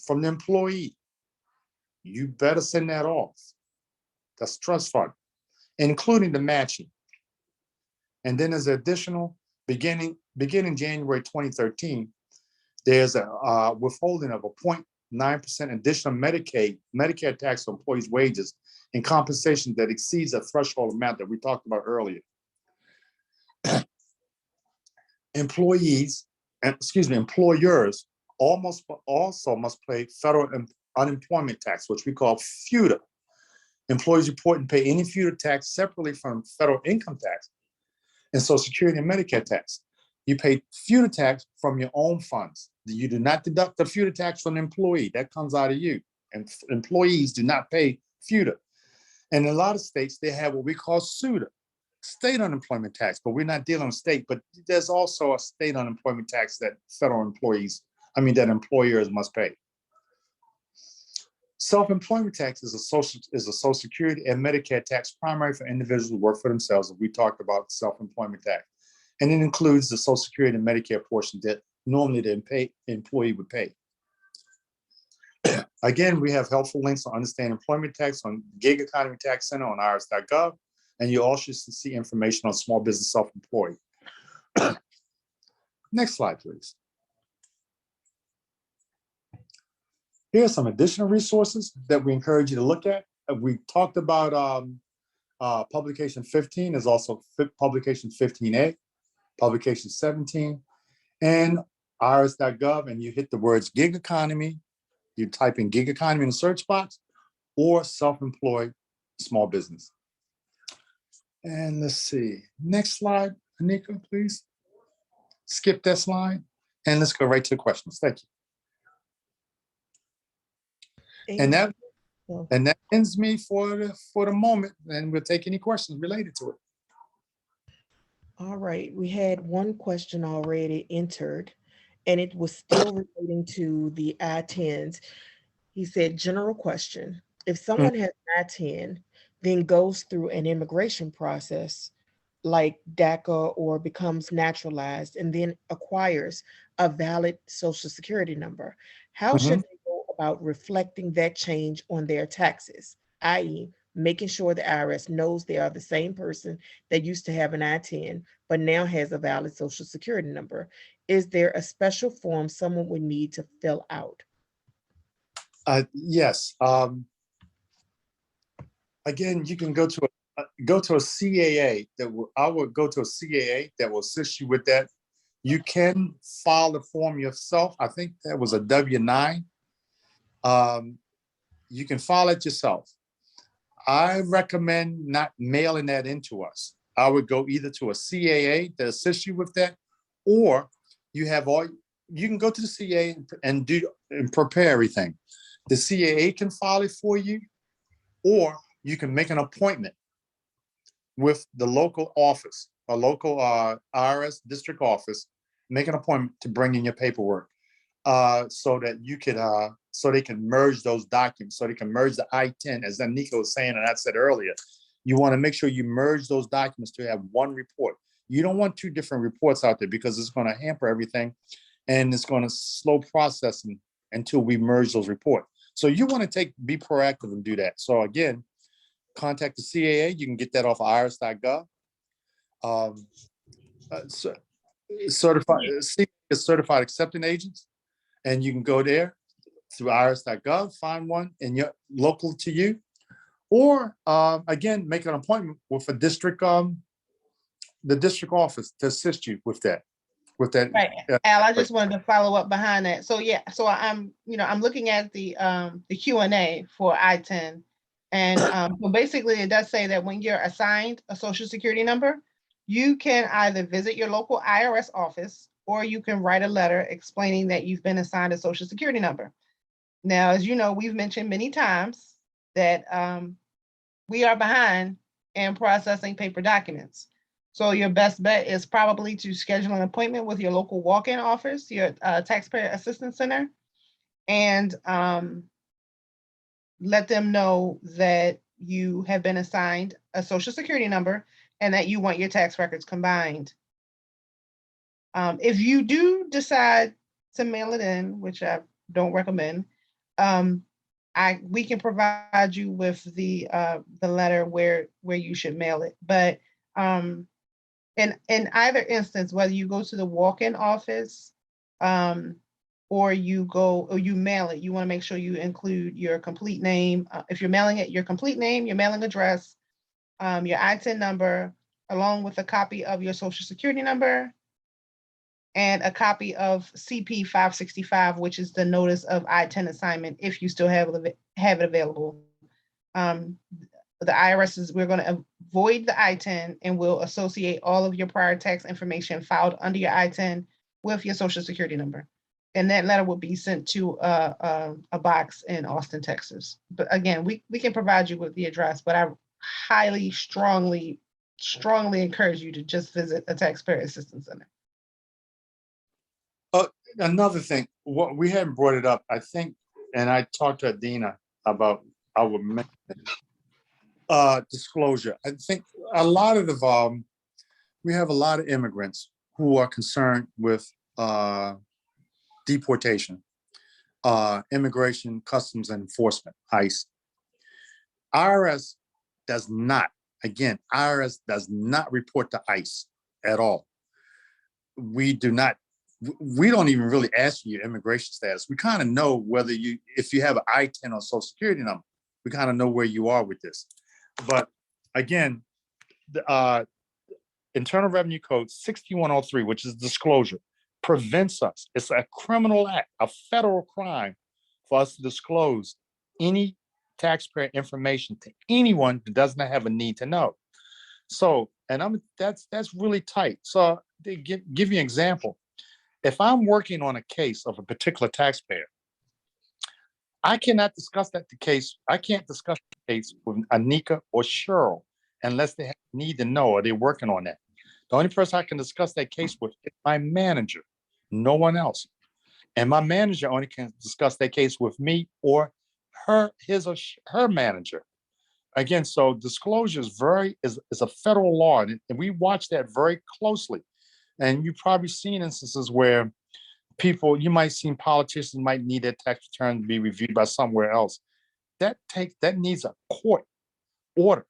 from the employee, you better send that off. That's trust fund, including the matching. And then there's additional, beginning January 2013, there's a withholding of a 0.9% additional Medicare tax on employees' wages and compensation that exceeds a threshold amount that we talked about earlier. Employers also must pay federal unemployment tax, which we call FUTA. Employees report and pay any FUTA tax separately from federal income tax and Social Security and Medicare tax. You pay FUTA tax from your own funds. You do not deduct the FUTA tax from the employee. That comes out of you. And employees do not pay FUTA. And in a lot of states, they have what we call SUTA, state unemployment tax, but we're not dealing with state, but there's also a state unemployment tax that that employers must pay. Self-employment tax is a Social Security and Medicare tax primary for individuals who work for themselves. We talked about self-employment tax. And it includes the Social Security and Medicare portion that normally the employee would pay. Again, we have helpful links to understand employment tax on Gig Economy Tax Center on irs.gov, and you also see information on small business self-employed. Next slide, please. Here are some additional resources that we encourage you to look at. We talked about publication 15. There's also publication 15A, publication 17, and irs.gov, and you hit the words gig economy. You type in gig economy in the search box, or self-employed small business. And let's see, next slide, Anika, please. Skip that slide, and let's go right to the questions. Thank you. And that ends me for the moment, and we'll take any questions related to it. All right, we had one question already entered, and it was still relating to the I10s. He said, general question. If someone has an I10, then goes through an immigration process like DACA or becomes naturalized and then acquires a valid Social Security number, how should they go about reflecting that change on their taxes, i.e., making sure the IRS knows they are the same person that used to have an I10 but now has a valid Social Security number? Is there a special form someone would need to fill out? Yes. Again, you can go to a CAA I would go to a CAA that will assist you with that. You can file the form yourself. I think that was a W9. You can file it yourself. I recommend not mailing that into us. I would go either to a CAA that assists you with that, or you can go to the CAA and prepare everything. The CAA can file it for you, or you can make an appointment with the local office, a local IRS district office, make an appointment to bring in your paperwork, so that you could, so they can merge those documents, so they can merge the I-10, as Anika was saying, and I said earlier. You want to make sure you merge those documents to have one report. You don't want two different reports out there because it's going to hamper everything and it's going to slow processing until we merge those reports. So you want to be proactive and do that. So again, contact the CAA. You can get that off of irs.gov. Certified accepting agents, and you can go there through irs.gov, find one in your local to you, or again, make an appointment with a district, the district office to assist you with that. Right, Al, I just wanted to follow up behind that. So yeah, so I'm looking at the Q&A for I10, and so basically it does say that when you're assigned a social security number, you can either visit your local IRS office or you can write a letter explaining that you've been assigned a social security number. Now, as you know, we've mentioned many times that we are behind in processing paper documents. So your best bet is probably to schedule an appointment with your local walk-in office, your taxpayer assistance center, and let them know that you have been assigned a social security number and that you want your tax records combined. If you do decide to mail it in, which I don't recommend, we can provide you with the letter where you should mail it. But in either instance, whether you go to the walk-in office or you mail it, you want to make sure you include your complete name. If you're mailing it, your complete name, your mailing address, your I10 number, along with a copy of your social security number and a copy of CP 565, which is the notice of I10 assignment, if you still have it available. The IRS we're going to void the I10 and will associate all of your prior tax information filed under your I10 with your social security number. And that letter will be sent to a box in Austin, Texas. But again, we can provide you with the address, but I highly, strongly encourage you to just visit a taxpayer assistance center. Another thing, what we hadn't brought it up, I think, and I talked to Adina about our disclosure. I think a lot of we have a lot of immigrants who are concerned with deportation, immigration, customs and enforcement, ICE. IRS does not report to ICE at all. We don't even really ask you your immigration status. We kind of know whether if you have an I-10 or social security number, we kind of know where you are with this. But again, the Internal Revenue Code 6103, which is disclosure, prevents us. It's a criminal act, a federal crime for us to disclose any taxpayer information to anyone that does not have a need to know. So, and that's really tight. So to give you an example, if I'm working on a case of a particular taxpayer, I cannot discuss that case. I can't discuss the case with Anika or Cheryl unless they need to know or they're working on that. The only person I can discuss that case with is my manager, no one else. And my manager only can discuss that case with me or his or her manager. Again, so disclosure is a federal law, and we watch that very closely. And you've probably seen instances where you might see politicians might need their tax return to be reviewed by somewhere else. That needs a court order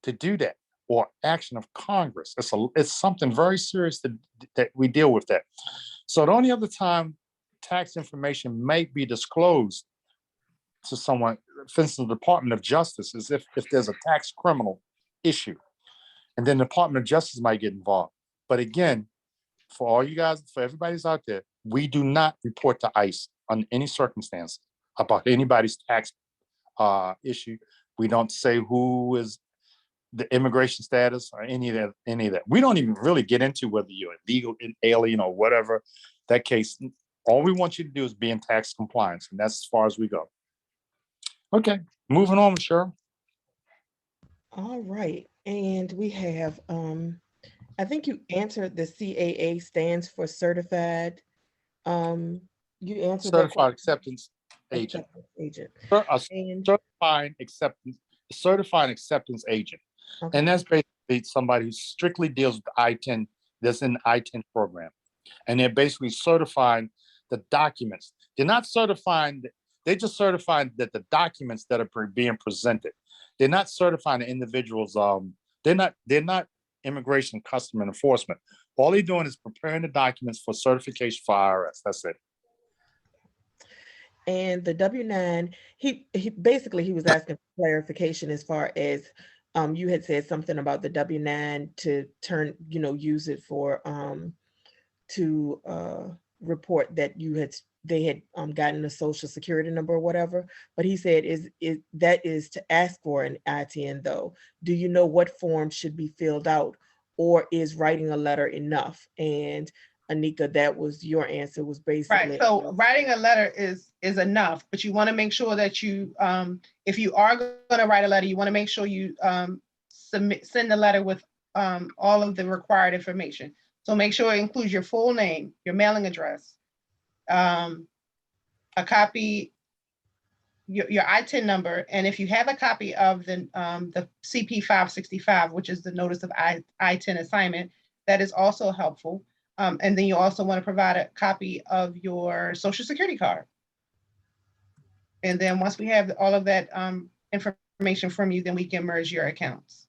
to do that, or action of Congress. It's something very serious that we deal with that. So the only other time tax information may be disclosed to someone, for instance, the Department of Justice, is if there's a tax criminal issue, and then the Department of Justice might get involved. But again, for all you guys, for everybody's out there, we do not report to ICE on any circumstance about anybody's tax issue. We don't say who is the immigration status or any of that. We don't even really get into whether you're illegal, alien, or whatever that case. All we want you to do is be in tax compliance, and that's as far as we go. Okay, moving on, Cheryl. All right, and we have I think you answered the CAA stands for certified. You answered that Certified acceptance agent. acceptance agent. A And certifying acceptance agent. okay. And that's basically somebody who strictly deals with I-10, that's in the I-10 program. And they're basically certifying the documents. They're not certifying, they're just certifying that the documents that are being presented. They're not certifying the individuals. They're not immigration custom and enforcement. All they're doing is preparing the documents for certification for IRS. That's it. And the W-9, he basically he was asking for clarification as far as you had said something about the W-9 to turn, use it for to report that they had gotten a social security number or whatever. But he said that is to ask for an ITIN though. Do you know what form should be filled out, or is writing a letter enough? And Anika, that was your answer, was basically Right. So writing a letter is enough, but you want to make sure that you, if you are going to write a letter, you want to make sure you send the letter with all of the required information. So make sure it includes your full name, your mailing address, a copy, your I-10 number, and if you have a copy of the CP 565, which is the notice of I-10 assignment, that is also helpful. And then you also want to provide a copy of your social security card. And then once we have all of that information from you, then we can merge your accounts.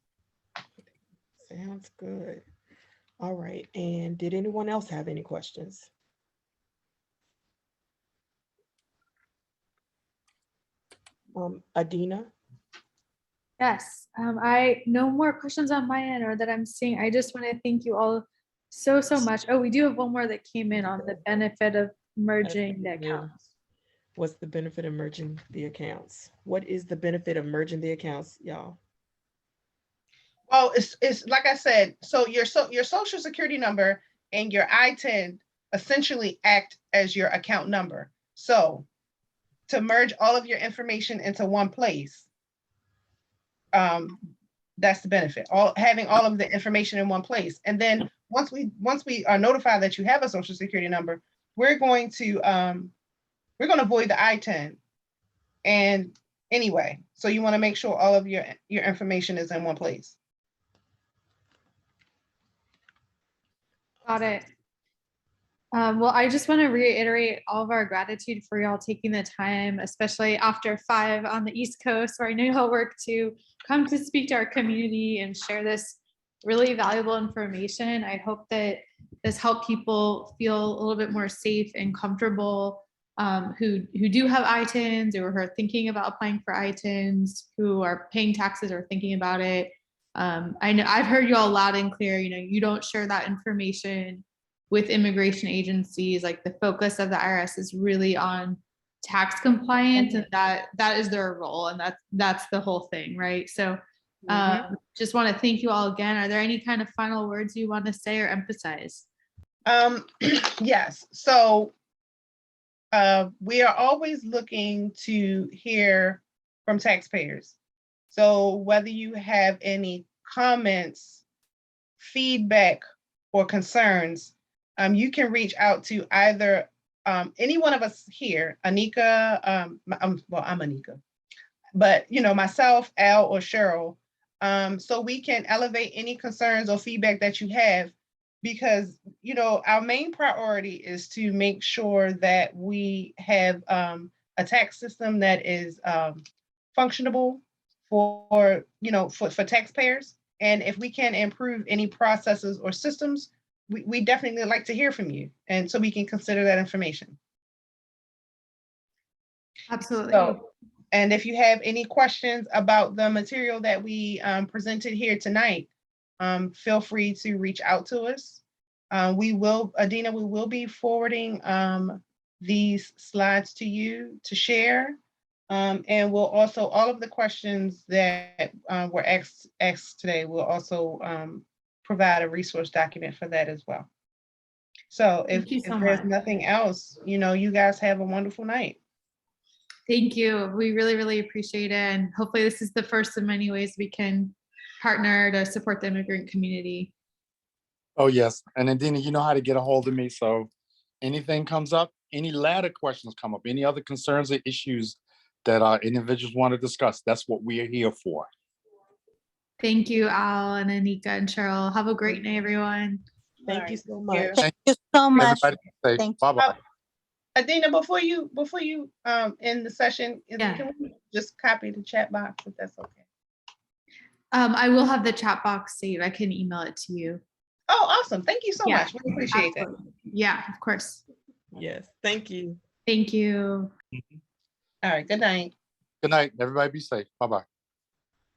Sounds good. All right. And did anyone else have any questions? Adina? Yes, I no more questions on my end or that I'm seeing. I just want to thank you all so much. Oh, we do have one more that came in on the benefit of merging the accounts. What's the benefit of merging the accounts? What is the benefit of merging the accounts, y'all? Well, it's like I said, so your social security number and your I-10 essentially act as your account number. So to merge all of your information into one place, that's the benefit. Having all of the information in one place. And then once we are notified that you have a social security number, we're going to void the I-10. And anyway, so you want to make sure all of your information is in one place. Got it. Well, I just want to reiterate all of our gratitude for y'all taking the time, especially after 5 on the East Coast, where I know y'all work, to come to speak to our community and share this really valuable information. I hope that this helped people feel a little bit more safe and comfortable, who do have ITINs or who are thinking about applying for ITINs, who are paying taxes or thinking about it. I know I've heard you all loud and clear, you don't share that information with immigration agencies. Like, the focus of the IRS is really on tax compliance, and that is their role, and that's the whole thing, right? So just want to thank you all again. Are there any kind of final words you want to say or emphasize? Yes. So we are always looking to hear from taxpayers. So whether you have any comments, feedback, or concerns, you can reach out to either any one of us here, Anika, I'm Anika, but myself, Al, or Cheryl, so we can elevate any concerns or feedback that you have, because our main priority is to make sure that we have a tax system that is functionable for taxpayers. And if we can improve any processes or systems, we definitely like to hear from you, and so we can consider that information. Absolutely. So, and if you have any questions about the material that we presented here tonight, feel free to reach out to us. Adina, we will be forwarding these slides to you to share. And we'll also, all of the questions that were asked today, we'll also provide a resource document for that as well. So if there's nothing else, you guys have a wonderful night. Thank you. We really, really appreciate it. And hopefully this is the first of many ways we can partner to support the immigrant community. Oh, yes. And then Dina, you know how to get a hold of me. So anything comes up, any ladder questions come up, any other concerns or issues that individuals want to discuss, that's what we are here for. Thank you, Al and Anika and Cheryl. Have a great night, everyone. Thank you Alright, so thank much. you. Thank you so much. Everybody say Thank you. bye-bye. Adina, before you end the session, Yeah. can we just copy the chat box if that's okay? I will have the chat box saved. I can email it to you. Oh, awesome. Thank you so Yeah, much. We appreciate that. Absolutely. Yeah, of course. Yes, thank you. Thank you. All right, good night. Good night. Everybody be safe. Bye-bye.